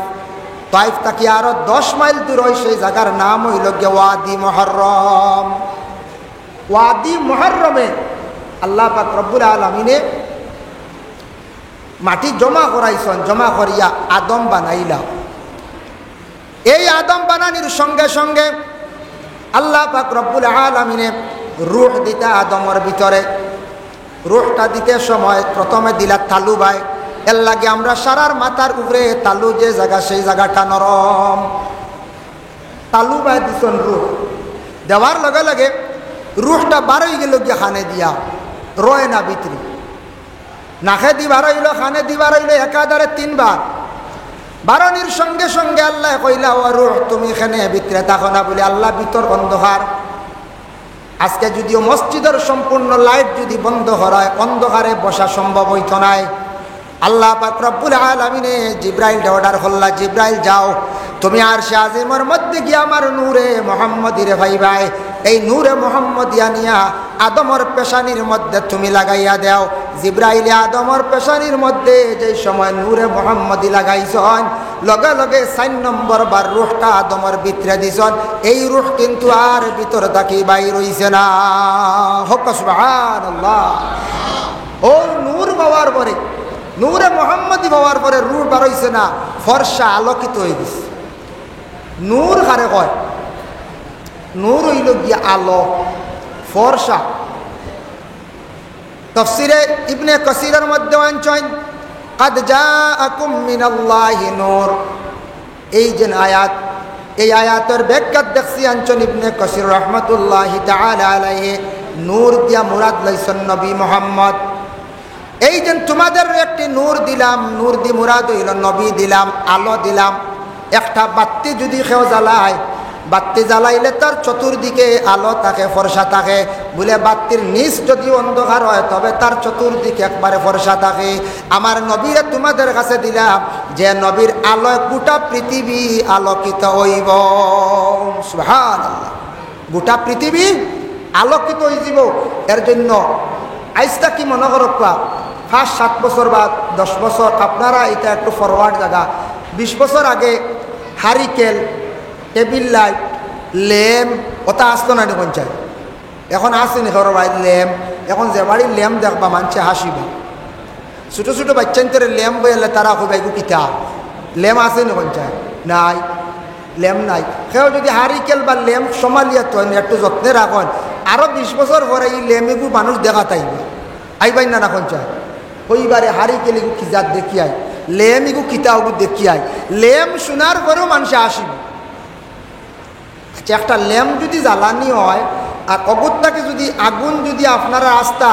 তাইফ তাকি আরো 10 মাইল দূর হয়, সেই জায়গার নাম হইল গিয়া ওয়াদি মুহাররম। ওয়াদি মুহাররমে আল্লাহ পাক রব্বুল আলামিনে মাটি জমা করাইছেন। জমা করিয়া আদম বানাইলা। এই আদম বানানির সঙ্গে সঙ্গে আল্লাহ পাক রব্বুল আলামিনে রূহ দিতা আদমের ভিতরে। রূহটা দিতে সময় প্রথমে দিলা তালু ভাই, এর লাগে আমরা সারার মাথার উপরে তালু যে জায়গা, সেই জায়গাটা নরম। তালু ভাই দিছেন রূহ দেওয়ার লগে লগে রুহটা বারোই গেল গিয়া খানে দিয়া, রয় না ভিতরে, নাকে দি বারোইল, খানে দি বারোইল, একাধারে 3 বার। বারণির সঙ্গে সঙ্গে আল্লাহ কইলা, ও রুহ তুমি এখানে ভিতরে থাকো না বলে আল্লাহ ভিতর অন্ধকার। আজকে যদিও মসজিদের সম্পূর্ণ লাইট যদি বন্ধ করায়, অন্ধকারে বসা সম্ভব হইত নাই। আল্লাহ পাক রব্বুল আলামিনে জিব্রাইল অর্ডার করলা, জিব্রাইল যাও তুমি আরশে আজিমের মধ্যে গিয়া আমার নূরে মুহাম্মদিরে ভাইবাই, এই নূরে মুহাম্মদিয়া নিয়া আদমর পেশানির মধ্যে তুমি লাগাইয়া দাও। জিব্রাইলে আদমর পেশানির মধ্যে যেই সময় নূরে মুহাম্মদি লাগাইছন, লগে লগে 4 নম্বর বার রূহটা আদমর ভিতরে দিছন। এই রূহ কিন্তু আর ভিতর থাকি বাইর হইছে না। হক সুবহানাল্লাহ। ও নূর পাওয়ার পরে, নূরে মুহাম্মদি পাওয়ার পরে রূহ বার হইছে না, ফর্সা আলোকিত হয়ে গেছে। নূর কারে কয়? নূর হইল গিয়া আলো, ফর্সা। তাফসীরে ইবনে কাসীরের মধ্যে আনছেন, কাদ জাআকুম মিনাল্লাহি নূর। এই যে আয়াত, এই আয়াতের ব্যাখ্যা দেখছি আনছেন ইবনে কাসীর রাহমাতুল্লাহি তাআলা আলাইহি। নূর দিয়া মুরাদ লইছেন নবী মুহাম্মদ। এই যে তোমাদের একটি নূর দিলাম, নূর দি মুরাদ হইল নবী দিলাম, আলো দিলাম। একটা বাতি যদি কেউ জ্বালায়, বাতি জ্বালাইলে তার চতুর্দিকে আলো থাকে, ফর্সা থাকে। বলে বাতির নিচ যদি অন্ধকার হয় তবে তার চতুর্দিকে একবারে ফর্সা থাকে। আমার নবীরে তোমাদের কাছে দিলাম, যে নবীর আলোয় গোটা পৃথিবী আলোকিত হইব। সুবহানাল্লাহ। গোটা পৃথিবী আলোকিত হয়ে যাব। এর জন্য আইসটা কি মনে করো, 5-7 বছর বা 10 বছর, আপনারা এটা একটু ফরওয়ার্ড জায়গা, 20 বছর আগে হারিকেল, টেবিল লাইট, ল্যাম্প ওটা আসতো না নি পঞ্চায়েত। এখন আসেনি ঘর বাড়ির ল্যাম্প। এখন যে বাড়ির ল্যাম্প দেখবা মানছে হাসিবা। ছোটো ছোটো বাচ্চান্তরে ল্যাম্প বইলে তারা কইবা এগু কিতা ল্যাম্প আসেনি পঞ্চায়েত? নাই, ল্যাম্প নাই। সেও যদি হারিকেল বা ল্যাম্প সমালিয়া তো একটু যত্নে রাখেন, আরও 20 বছর পরে এই ল্যাম্প এগু মানুষ দেখা তাইবা, আইবাই না না পঞ্চায়েত। ওইবারে হারিকেল এগু খিজাত দেখি আই, ল্যাম্প এগু কিতা ওগু দেখি আই। ল্যাম্প শোনার পরেও মানুষে আসিব। একটা ল্যাম্প যদি জ্বালানি হয় আর অগত্যাকে যদি আগুন, যদি আপনারা রাস্তা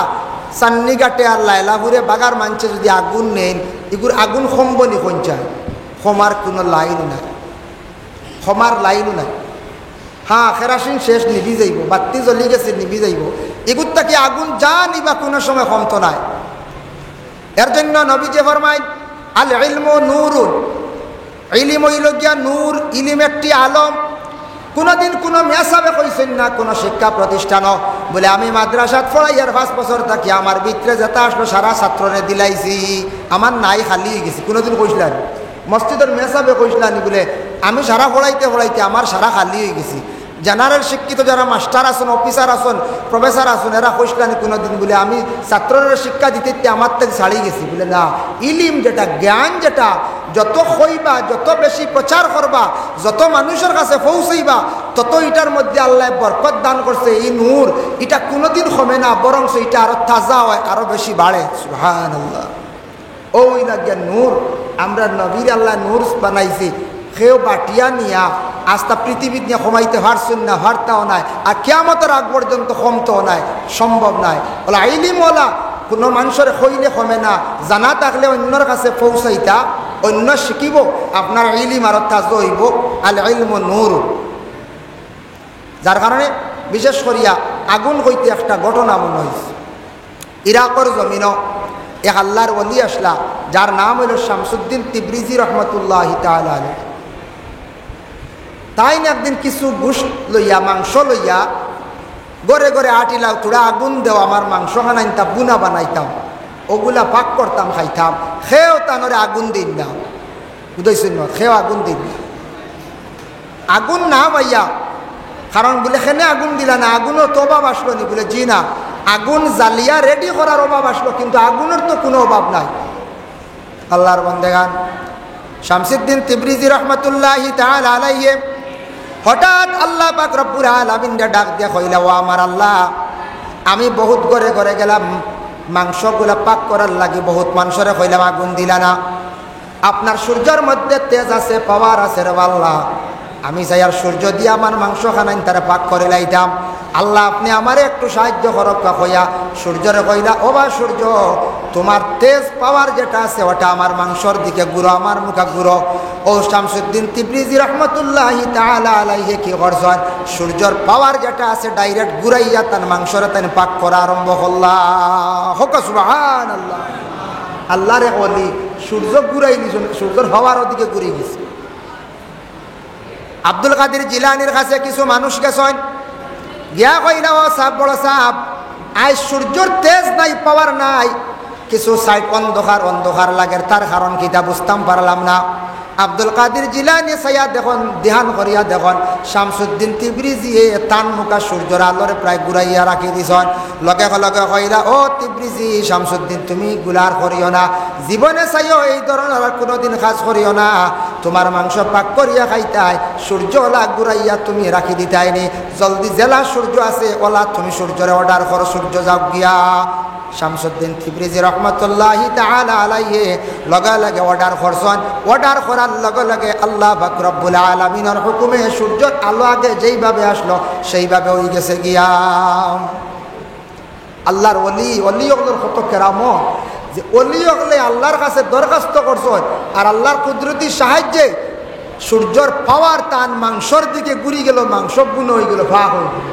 চান্নিঘাটে আর লাইলাপুরে বাগার মানছে যদি আগুন নেন, এগুর আগুন কমবনি পঞ্চায়, ক্ষমার কোনো লাইনও নাই, ক্ষমার লাইনও নাই। হ্যাঁ, কেরাসিন শেষ, নিভি যাইব, বাতি জ্বলি গেছে নিভি যাইব। এগুর তাকে আগুন যা নিবা কোনো সময় কমতো নাই। এর জন্য নবীজি ফরমায়, আল ইলমু নূরুন, ইলিম হইল গিয়া নূর, ইলিম একটি আলম। কোনোদিন কোনো মেসাবে কইছেন না কোনো শিক্ষা প্রতিষ্ঠানও বলে আমি মাদ্রাসাত পড়াইয়ার 5 বছর থাকি আমার ভিতরে যেটা আসলো সারা ছাত্ররে দিলাইছি, আমার নাই খালি হয়ে গেছি। কোনোদিন কইসলানি মসজিদের মেসাবে কইসলানি বলে আমি সারা পড়াইতে পড়াইতে আমার সারা খালি হয়ে গেছি। জেনারেল শিক্ষিত যারা মাস্টার আছেন, অফিসার আছেন, প্রফেসর আছেন, এরা কইসলানি কোনোদিন বলে আমি ছাত্ররা শিক্ষা দিতে আমার থেকে ছাড়িয়ে গেছি। বলে না, ইলিম যেটা, জ্ঞান যেটা, যত হইবা, যত বেশি প্রচার করবা, যত মানুষের কাছে পৌঁছাইবা, তত এটার মধ্যে আল্লাহ বরকত দান করছে। এই নূর এটা কোনোদিন কমে না, বরং এটা আরো তাজা হয়, আরো বেশি বাড়ে। সুবহানাল্লাহ। ওই লাগিয়া নূর, আমরা নবীর আল্লাহ নূর বানাইছি, সেও বাটিয়া নিয়া আস্তা পৃথিবীর নিয়ে কমাইতে পারছেন না, হারতাও নাই, আর কিয়ামতের আগ পর্যন্ত কমতেও নাই, সম্ভব নাই। বলা ইলিম ওলা কোনো মানুষের হইলে কমে না, জানা থাকলে অন্যর কাছে পৌঁছাইতা, অন্য শিখিব, আপনার ইলিম আরো তাজা হইব। আল ইলমু নূর। যার কারণে বিশেষ করিয়া আগুন হইতে একটা ঘটনা মনে হয়েছে। ইরাকর জমিন এক আল্লাহর ওলি আসলা, যার নাম হইল শামসুদ্দিন তিবরিজি রহমতুল্লাহি তাআলা আলাইহি। তাই না একদিন কিছু গোশত লইয়া, মাংস লইয়া গড়ে গড়ে আটিলাও, তোরা আগুন দেও, আমার মাংস খানাইতাম, বুনা বানাইতাম, ওগুলা পাক করতাম, খাইতাম। খেয়েও তানরে আগুন দিন না, বুঝাইছেন না, খেয়েও আগুন দিন না। আগুন না ভাইয়া, কারণ বলে খেনে আগুন দিলা না, আগুনও তো অভাব আসলো নি? বলে জি না, আগুন জ্বালিয়া রেডি করার অভাব আসলো, কিন্তু আগুনের তো কোনো অভাব নাই। আল্লাহর বান্দেগান, শামসুদ্দিন তিবরিজি রহমতুল্লাহি তাআলা আলাইহি হঠাৎ আল্লাহ পাক রব্বুল আলামিন ডাক দিয়া কইলা, ও আমার আল্লাহ, আমি বহুত ঘরে ঘরে গেলাম মাংসগুলা পাক করার লাগে, বহুত মানুষরে কইলাম আগুন দিলা না। আপনার সূর্যের মধ্যে তেজ আছে, পাওয়ার আছে রে আল্লাহ, আমি চাই আর সূর্য দিয়ে আমার মাংস খানাইন তারা পাক করে লাইতাম। আল্লাহ আপনি আমারে একটু সাহায্য করক্কা কইয়া সূর্যরে কইলা, ও বা সূর্য, তোমার তেজ পাওয়ার যেটা আছে ওটা আমার মাংসর দিকে ঘুরো, আমার মুখা ঘুরো। ও শামসুদ্দিন তিবরিজি রহমতুল্লাহি তাআলা আলাইহি কি করছেন, সূর্যর পাওয়ার যেটা আছে ডাইরেক্ট ঘুরাইয়া তার মাংসরে তান পাক করা আরম্ভ করলা। হোক সুবহানাল্লাহ। আল্লাহরে ওলি সূর্য ঘুরাই দিছ, সূর্যের হওয়ার ওদিকে ঘুরে গেছে। আব্দুল কাদের জিলানির কাছে কিছু মানুষ গেছেন, গিয়া কইলা, ও সাহেব, বড় সাহেব, আজ সূর্যর তেজ নাই, পাওয়ার নাই, কিছু সাইড অন্ধকার অন্ধকার লাগে, তার কারণ কিতা বুঝতাম পারলাম না। আব্দুল কাদের জিলানি সাইয়া দেখুন, ধ্যান করিয়া দেখুন, শামসুদ্দিন তিবরিজিয়ে তান মুখা সূর্যর আলোরে প্রায় ঘুরাইয়া রাখি দিছন। লগে লগে কইলা, ও তিবরিজি, শামসুদ্দিন তুমি গুলার করিও না, জীবনে চাইও এই ধরনের আর কোনোদিন কাজ করিও না। তোমার মাংস পাক করিয়া খাইতাই, সূর্য ওলা ঘুরাইয়া তুমি রাখি দিতাইনি, জলদি জেলা সূর্য আছে ওলা তুমি সূর্যরে অর্ডার করো, সূর্য যাও গিয়া। শামসুদ্দিন তিবরিজি রহমতুল্লাহি তাআলা আলাইহি লগে লগে অর্ডার করছেন। অর্ডার করার লগে লগে আল্লাহ পাক রব্বুল আলামিনের হুকুমে সূর্যের আলো আগে যেইভাবে আসলো সেইভাবে হয়ে গেছে গিয়া। আল্লাহর অলি ওগুলোর কত কেরামত, যে অলি ওগুলো আল্লাহর কাছে দরখাস্ত করছেন, আর আল্লাহর কুদরতি সাহায্যে সূর্যর পাওয়ার তান মাংসর দিকে ঘুরি গেল, মাংস গুণ হয়ে গেল, ভাগ হয়ে গেল।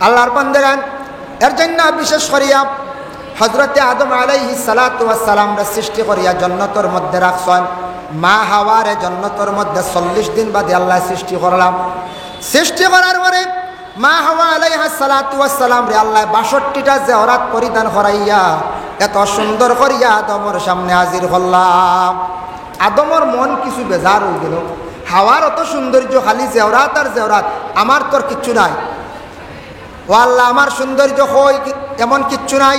আল্লাহর বান্দাগান, এর জন্য বিশেষ করিয়া হজরতে আদম আলাইহিস সালাতু ওয়াস সালামরে সৃষ্টি করিয়া জান্নাতের মধ্যে রাখছেন। মা হাওয়ারে জান্নাতের মধ্যে 40 দিন বাদে আল্লাহ সৃষ্টি করলাম। সৃষ্টি করার পরে মা হাওয়া আলাইহিস সালাতু ওয়াস সালাম রে আল্লাহ 62টা জেওরাত পরিধান করাইয়া এত সুন্দর করিয়া আদমের সামনে হাজির করলাম। আদমের মন কিছু বেজার হয়ে গেল, হাওয়ার অত সৌন্দর্য, খালি জেওরাত আর জেওরাত, আমার তোর কিচ্ছু নাই। ও আল্লাহ, আমার সৌন্দর্য হই এমন কিচ্ছু নাই।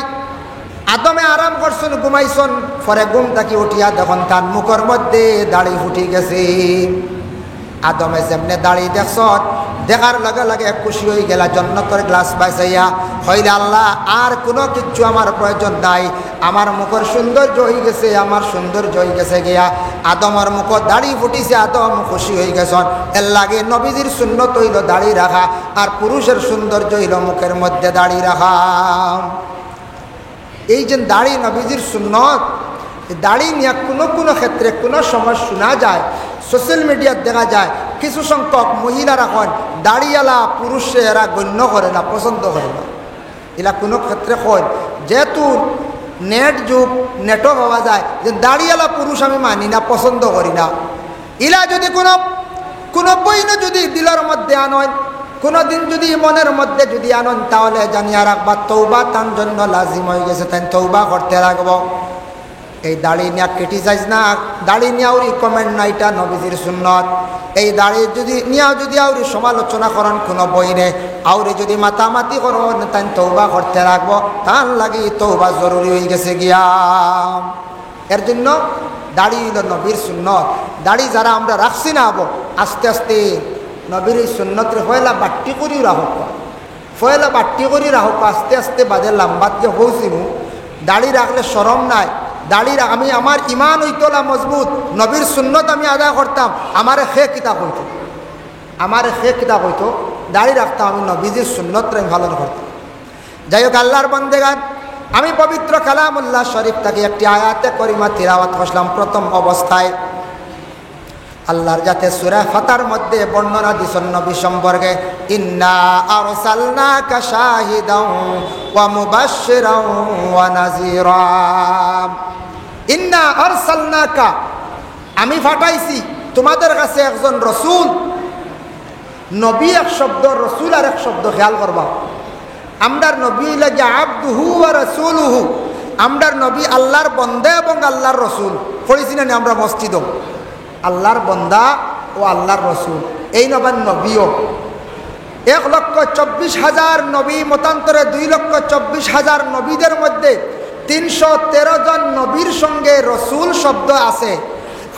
আদমে আরাম করছেন, ঘুমাইছেন, পরে ঘুম থাকি উঠিয়া দেখুন তার মুখের মধ্যে দাড়ি ফুটি গেছে। আদমে যেমনে দাড়ি দেখছ, দেখার লগে লগে খুশি হয়ে গেলা, জন্নতের গ্লাস বাঁচাইয়া হইলে, আল্লাহ আর কোনো কিচ্ছু আমার প্রয়োজন নাই, আমার মুখের সৌন্দর্য হয়ে গেছে, আমার সৌন্দর্য হয়ে গেছে গিয়া। আদমের মুখ দাড়ি ফুটিছে, আদম খুশি হয়ে গেছেন। এর লাগে নবীজির সুন্নত হইল দাড়ি রাখা, আর পুরুষের সৌন্দর্য হইল মুখের মধ্যে দাড়ি রাখা। এই যে দাড়ি নবীজির সুন্নত, দাড়ি নিয়ে কোনো কোনো ক্ষেত্রে কোনো সময় শোনা যায়, সোশ্যাল মিডিয়ায় দেখা যায় কিছু সংখ্যক মহিলারা হন দাড়িওয়ালা পুরুষে এরা গণ্য করে না, পছন্দ করে না। এরা কোনো ক্ষেত্রে হয়, যেহেতু নেট যুগ, নেটও পাওয়া যায় যে দাড়িওয়ালা পুরুষ আমি মানি না, পছন্দ করি না। ইলা যদি কোনো বইন যদি দিলের মধ্যে আনয়, কোনো দিন যদি মনের মধ্যে যদি আনন, তাহলে জানিয়া রাখবা তৌবা তার জন্য লাজিম হয়ে গেছে, তাই তৌবা করতে রাখবো। এই দাড়ি নিয়ে ক্রিটিসাইজ না, দাড়ি নিয়েও রিকমেন্ড না, এটা নবীজির সুন্নত। এই দাড়ি যদি নিয়েও যদি আউরি সমালোচনা করেন কোনো বইনে, আউরি যদি মাতামাতি করেন, তাই তৌবা করতে রাখবো, তার লাগি তৌবা জরুরি হয়ে গেছে গিয়া। এর জন্য দাড়ি হইল নবীর সুন্নত। দাড়ি যারা আমরা রাখছি না, আবো আস্তে আস্তে নবীর এই সুন্নতের ফয়লা বাট্টি করি রাহক, ফয়লা বাট্টি করি রাহক, আস্তে আস্তে বাদে লাম্বাত যে হৌসিমু। দাড়ি রাখলে শরম নাই, দাড়ি আমি আমার ইমান হইতলা মজবুত, নবীর সুন্নত আমি আদায় করতাম, আমার খে কিতাব হইতো, আমার খে কিতাব হইতো, দাড়ি রাখতাম, আমি নবীজির সুন্নত আমি পালন করতাম। যাই হোক আল্লাহর বান্দেগান, আমি পবিত্র কালামুল্লাহ শরীফ থেকে একটি আয়াতে করিমা তিলাওয়াত করলাম। প্রথম অবস্থায় আল্লাহর যাতে সূরা ফাতার মধ্যে বর্ণনা দিছেন নবী সম্পর্কে, ইন্না আরসালনাকা শাহিদাও ওয়া মুবাশশিরাও ওয়া নাযীরা। ইন্না আরসালনাকা, আমি পাঠাইছি তোমাদের কাছে একজন রসুল। নবী এক শব্দ, রসুল আর এক শব্দ, খেয়াল করবা। আমরার নবী লাগে আবদুহু ওয়া রাসূলুহু, আমরার নবী আল্লাহর বন্দা এবং আল্লাহর রসুল। পড়েছি না আমরা মসজিদও, আল্লাহর বন্দা ও আল্লাহর রসুল। এই নবার নবীও 1,24,000 নবী, মতান্তরে 2,24,000 নবীদের মধ্যে 313 জন নবীর সঙ্গে রসুল শব্দ আছে।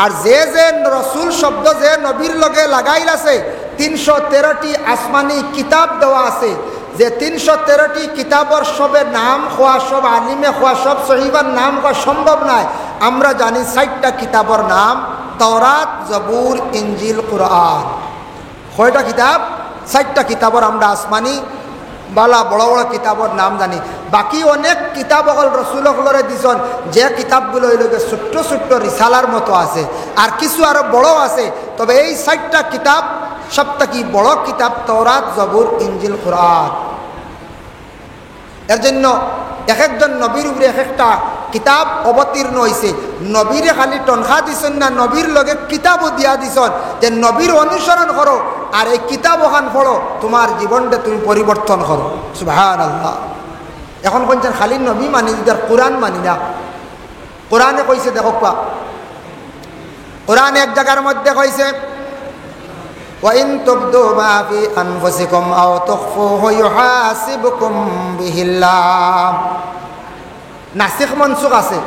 আর যে যে রসুল শব্দ যে নবীর লগে লাগাইল আছে, 313টি আসমানি কিতাব দেওয়া আছে। যে 313টি কিতাবর সবের নাম হওয়া, সব আলিমে হওয়া, সব সহিবার নাম হওয়া সম্ভব নয়। আমরা জানি 60টা কিতাবর নাম, তাওরাত, জবুর, ইনজিল, কুরআন। কয়টা কিতাব? 4টা কিতাবর আমরা আসমানি বালা বড় বড় কিতাবর নাম জানি। বাকি অনেক কিতাব অকল রসুলরে দিছন, যে কিতাবগুলো হইল ছোট্ট ছোট্ট রিসালার মতো আছে, আর কিছু আরো বড় আছে। তবে এই 4টা কিতাব সবথেকে বড় কিতাব তাওরাত, জবুর, ইনজিল, কুরআন। এর জন্য এক একজন নবীর উপরে এক একটা কিতাব অবতীর্ণ হয়েছে। নবীরে খালি টনখা দিছেন না, নবীর লগে কিতাবও দিয়া দিছন যে নবীর অনুসরণ করো আর এই কিতাব ওখান পড়ো, তোমার জীবনটা তুমি পরিবর্তন করো। সুবহানাল্লাহ। এখন বলছেন খালি নবী মানি, যার কোরআন মানি না। কোরআনে কইছে দেখো, কোরআনে এক জায়গার মধ্যে কইছে وَإِن تُبْدُوا مَا فِي أَنفُسِكُمْ أَوْ تُخْفُوهُ يُحَاسِبْكُم بِهِ اللَّهُ। নাসিখ মনসুখ আছে।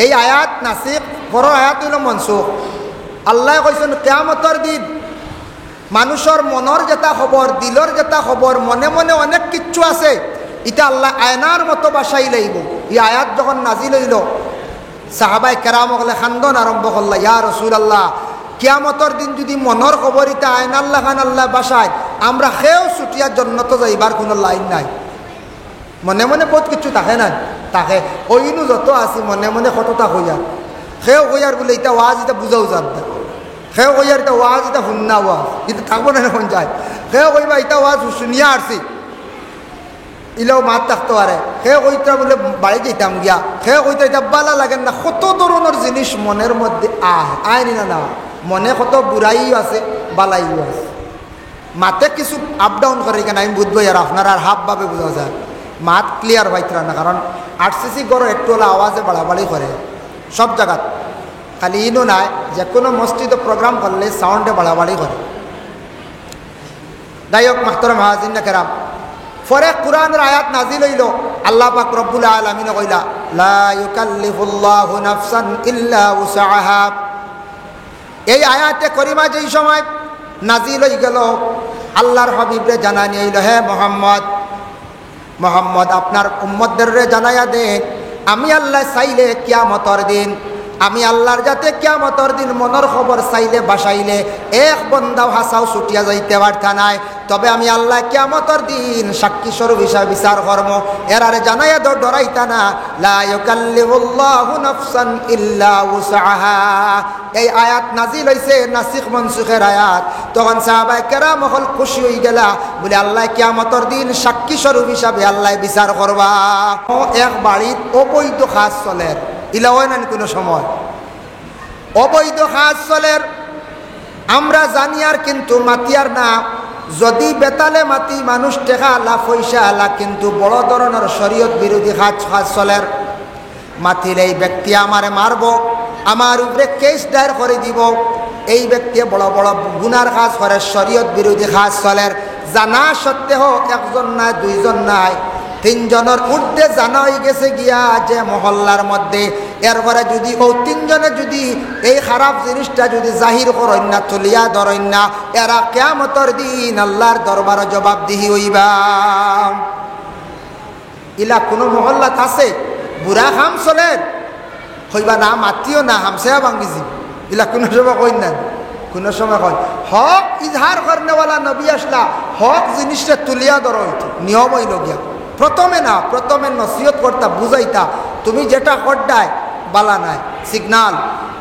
এই আয়াত নাসিখ, বড় আয়াত হইল মনসুখ। আল্লাহ কইছেন কিয়ামতের দিন মানুষের মনের যেটা খবর, দিলর যেটা খবর, মনে মনে অনেক কিচ্ছু আছে, এটা আল্লাহ আয়নার মতো বাসাই লইব। এই আয়াত যখন নাজিল হইল, সাহাবায়ে কেরাম হলে খান্দন আরম্ভ করলা, ইয়া রাসূলুল্লাহ, কিয়ামতের দিন যদি মনের খবর এটা আয়নাল্লাহ খান আল্লাহ বাসায়, আমরা খেয়েও ছুটিয়ার জন্য তো যাইবার কোনো লাইন নাই। মনে মনে বহুত কিছু থাকে না, তাকে ওইনু যত আছি মনে মনে কতটা হইয়ার, সেও হইয়ার বলে এটা ওয়াজ, এটা বুঝাও যার না, সেও হইয়ার এটা ওয়াজ, এটা শুননা ওয়াজ, এটা থাকবো না এখন যায়। সেও কইবা এটা ওয়াজ শুনিয়া আসছি, ইলেও মাত থাকতে পারে। সেও কইতা বলে বাড়ি যেতাম গিয়া, সেও কইতা এটা বালা লাগেন না। কত ধরনের জিনিস মনের মধ্যে আয়নি না, মনে কত বুড়াইও আছে, বালাইও আছে। মাতে কিছু আপ ডাউন করে কেন আমি বুঝবো, আর আপনার আর হাফ ভাবে বোঝা যায়, মাত ক্লিয়ার হইতরা না। কারণ আরসিসি গড় একটু হলে আওয়াজে বাড়াবাড়ি করে সব জায়গাত, খালি ইনো নাই, যে কোনো মসজিদে প্রোগ্রাম করলে সাউন্ডে বাড়াবাড়ি করে। যাই হোক মাহতরম হাজির না কেরাম, পরে কোরআনের আয়াত নাজিল হইল। আল্লাহ পাক রব্বুল আলামিন কইলা, লা ইউকাল্লিফুল্লাহু নাফসান ইল্লা উসআহা। এই আয়াতে করিমা যেই সময় নাজিল হয়ে গেল, আল্লাহর হাবিবরে জানানি হইল, হে মোহাম্মদ, মোহাম্মদ আপনার উম্মতদের জানাইয়া দেন, আমি আল্লাহ চাইলে কিয়ামতের দিন, আমি আল্লাহর যাতে কিয়ামতের দিন মনের খবর চাইলে বাসাইলে এক বন্দাও হাসাও ছুটিয়া যাইতে পারতা নাই। তবে আমি আল্লাহ কিয়ামতের দিন সাক্ষী স্বরূপ হিসাবে বিচার কর্ম এরারে জানাইয়া ডরাইতা না। লা ইউকাল্লিফুল্লাহু নাফসান ইল্লা উসআহা। এই আয়াত নাজিল হইছে, নাসিখ মনসুখের আয়াত। তখন সাহাবায়ে কেরাম হল খুশি হয়ে গেলা, বলে আল্লাহ কিয়ামতের দিন সাক্ষী স্বরূপ হিসাবে আল্লাহ বিচার করবা। এক বাড়িত অবৈধ কাজ চলের, ইলা হয় না কোনো সময় অবৈধ কাজ চলের, আমরা জানি আর কিন্তু মাতিয়ার না। যদি বেতালে মাতি মানুষ টেকা আলা পয়সা আলা, কিন্তু বড় ধরনের শরীয়ত বিরোধী কাজ চলের। মাতিলে এই ব্যক্তি আমারে মারব, আমার উপরে কেস দায়ের করে দিব, এই ব্যক্তি বড় বড় গুনার কাজ করে, শরীয়ত বিরোধী কাজ চলের। জানা সত্ত্বেও একজন নাই, দুইজন নাই, তিনজনের ঊর্ধ্বে জানা হয়ে গেছে গিয়া যে মহল্লার মধ্যে। এরপরে যদি ও তিনজনে যদি এই খারাপ জিনিসটা যদি জাহির করেন না, তুলিয়া ধরেন না, এরা কিয়ামতের দিন আল্লাহর দরবারে জবাবদিহি হইবা। ইলা কোনো মহল্লাত আছে বুড়া খাম চলে হইবা না, মাতিও না, হামসেয়া ভাঙ্গিছি, ইলা কোনো সময় কই না, কোনো সময় কয় হক ইজহার করেওয়ালা নবী আসলা, হক জিনিসটা তুলিয়া ধরা হইতো, নিয়ম হইল গিয়া। প্রথমে না, প্রথমে নসিহত করতা, বুঝাইতা, তুমি যেটা করডায় বালা নাই সিগনাল,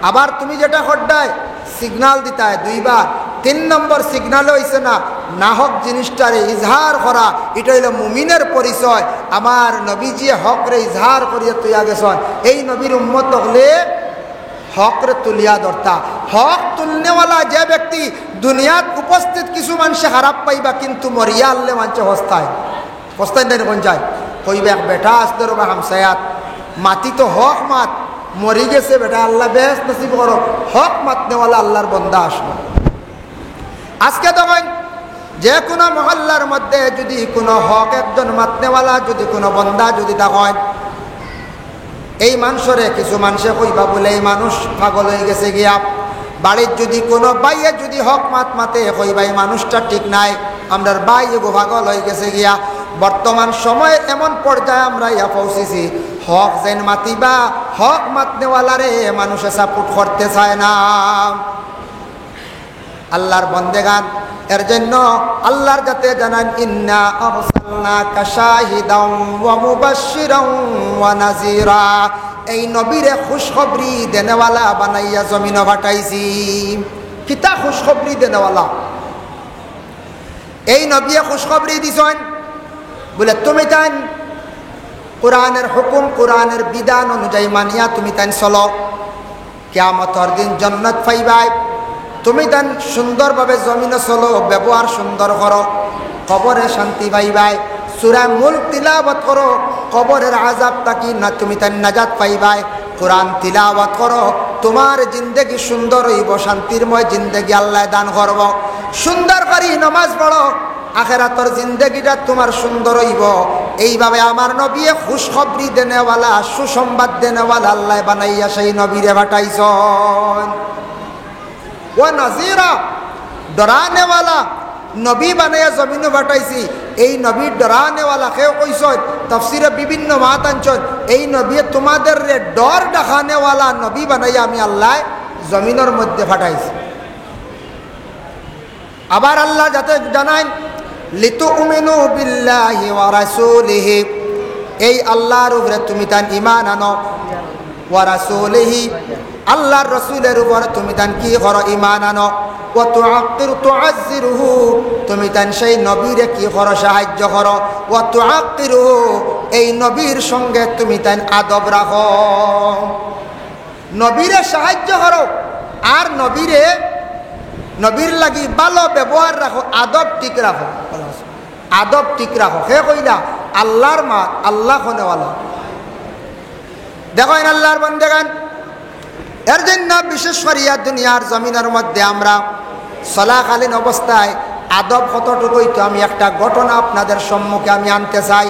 আবার তুমি যেটা করডায় সিগনাল দিতায় দুইবার। 3 নম্বর সিগনাল হইছে না, না হক জিনিসটারে ইজহার করা, এটা হইল মুমিনের পরিচয়। আমার নবীজি হকরে ইজহার করিয়া তুইয়া গেছেন, এই নবীর উম্মত হলে হকরে তুলিয়া ধরতা। হক তুলনেওয়ালা যে ব্যক্তি দুনিয়াত উপস্থিত কিছু মানুষে খারাপ পাইবা, কিন্তু মরিয়া আল্লে মানুষে হস্তায় হস্তায় দেন কোন যায় কইবে এক বেটা আসতে রবা হামসায়াত মাতি তো হক মাত মরি গেছে বেটা, আল্লাহ বেশ নসিব করো, হক মাতনেওয়ালা আল্লাহর বন্দা আসবে। আজকে তখন যে কোনো মহল্লার মধ্যে যদি কোনো হক একজন মাতনেওয়ালা যদি কোনো বন্দা যদি তখন এই মানুষরে কিছু মানুষে কইবা বলে এই মানুষ পাগল হয়ে গেছে গিয়া। বাড়ির যদি কোনো বাইয়ে যদি হক মাতে কইবা এই মানুষটা ঠিক নাই, আমরার বাই এগো পাগল হয়ে গেছে গিয়া। বর্তমান সময়ে এমন পর্যায়ে আমরা ইয়া পৌঁছেছি, হক যেন মাতিবা, হক মাতনেওয়ালারে মানুষে সাপোর্ট করতে চায় না। আল্লাহর বন্দেগান। এর জন্য আল্লাহর যাতে জানান ইন্না আরসালনাকা শাহিদাও ওয়া মুবাশশিরাও ওয়া নাযীরা, এই নবীরে খুশখবরি দেনেওয়ালা বানাইয়া জমিন পাঠাইছি। কিতা খুশখবরি দেনেওয়ালা? এই নবী খুশখবরি দিছেন বলে তুমি তান কোরআনের হুকুম কোরআনের বিধান অনুযায়ী মানিয়া তুমি তান চলো, কিয়ামতের দিন জান্নাত পাইবাই। তুমি তান সুন্দরভাবে জমিনে চলো, ব্যবহার সুন্দর করো, কবরে শান্তি পাইবাই। সূরা মুলক তিলাওয়াত করো, কবরের আযাব থাকি না তুমি তান নাজাত পাইবাই। কোরআন তিলাওয়াত করো, তোমার জিন্দেগি সুন্দর হইব, শান্তিরময় জিন্দেগি আল্লাহ দান করব। সুন্দর করি নামাজ পড়ো, আখিরাতের জিন্দেগিটা তোমার সুন্দর হইব। এইভাবে আমার নবী খুশখবরি দেনেওয়ালা, সুসংবাদ দেনেওয়ালা আল্লাহ বানাইয়া সেই নবীরে পাঠাইছেন। ওয়া নাযীরা, ডরানেওয়ালা নবী বানাইয়া জমিনে পাঠাইছি। এই নবী ডরানেওয়ালা কেউ কইছেন, তাফসীরে বিভিন্ন মাত আনছেন, এই নবী তোমাদের ডর দেখানেওয়ালা নবী বানাইয়া আমি আল্লাহ জমিনের মধ্যে পাঠাইছি। আবার আল্লাহ যাতে জানান লিতুমিনু বিল্লাহি ওয়া রাসূলিহি, এই আল্লাহর উপরে তুমি তান ঈমান আনো, ওয়া রাসূলিহি, আল্লাহর রাসূলের উপরে তুমি তান কি করো? ঈমান আনো। ওয়া তুআজ্জিরুহু, তুমি তান সেই নবীরে কি করো? সাহায্য করো। ওয়া তুআক্কিরুহু, এই নবীর সঙ্গে তুমি তান আদব রাখো, নবীরে সাহায্য করো আর নবীর লাগি ভালো ব্যবহার রাখো, আদব ঠিক রাখো, আদব ঠিক রাখো। হে কইলা আল্লাহর মা, আল্লাহ খনেওয়ালা। দেখেন আল্লাহর বান্দাগান, এর জন্য বিশেষ করিয়া দুনিয়ার জমিনের মধ্যে আমরা চলাকালীন অবস্থায় আদব কতটুকু হইতো, আমি একটা ঘটনা আপনাদের সম্মুখে আমি আনতে চাই।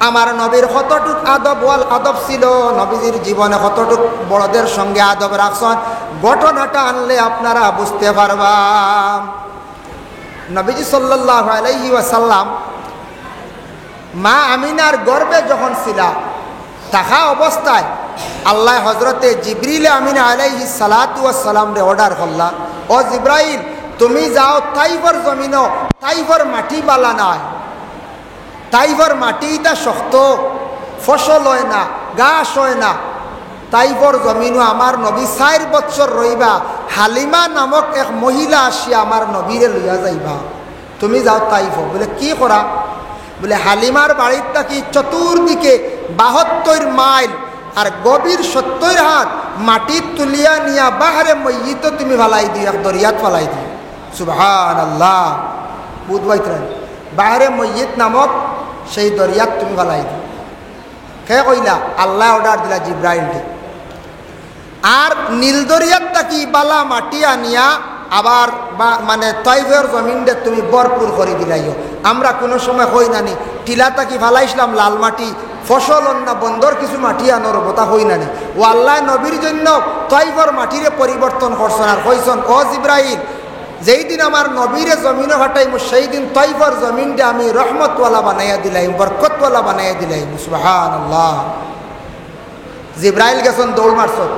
আমার নবীর কতটুক আদব ওয়াল আদব ছিল, নবীজির জীবনে কতটুক বড়দের সঙ্গে আদব রাখছেন, ঘটনাটা আনলে আপনারা বুঝতে পারবা। নবীজি সাল্লাল্লাহু আলাইহি ওয়াসাল্লাম মা আমিনার গর্ভে যখন ছিল, থাকা অবস্থায় আল্লাহ হজরতে জিবরিল আমিন আলাইহিস সালাতু ওয়াস সালাম রে অর্ডার করলা, ও জিব্রাইল তুমি যাও তাইফের জমিনও, তাইফের মাটি বালা নাই, তাইফের মাটিটা শক্ত, ফসল হয় না, গাছ হয় না। তাইফের জমিনও আমার নবী 4 বছর রইবা, হালিমা নামক এক মহিলা আসিয়া আমার নবীরে লইয়া যাইবা, তুমি যাও তাইফ। বলে কি করা? বলে হালিমার বাড়ির থাকি চতুর্দিকে 72 মাইল আর গভীর 70 হাত মাটি তুলিয়া নিয়া বাহারে মইয়িত তুমি ফালাই দিও, এক দরিয়াত ফালাই দিও। সুবহানাল্লাহ, বুধবাইত্রান বাহারে মইয়িত নামক সেই দরিয়াত তুমি ফালাই দিও। কে কইলা? আল্লাহ অর্ডার দিলা জিব্রাইলকে। আর নীল দরিয়াত থাকি বালা মাটি আনিয়া আবার মানে তাইফের জমিনটা তুমি ভরপুর করে দিলাইও। আমরা কোনো সময় হই নানি টিলা থাকি ফালাইছিলাম লাল মাটি, ফসল না বন্দর কিছু মাটি আনোর বতা হই নানি। ও আল্লাহ নবীর জন্য তাইফের মাটিরে পরিবর্তন করছেন আর কইছেন, ও জিব্রাইল যেই দিন আমার নবীরে জমিনে ফাটাইমু সেই দিন তাইফের জমিনটা আমি রহমতওয়ালা বানাইয়া দিলাইম, বরকতওয়ালা বানাইয়া দিলাইম। সুবহানাল্লাহ। জিব্রাইল গেছেন দৌড় মারছেন,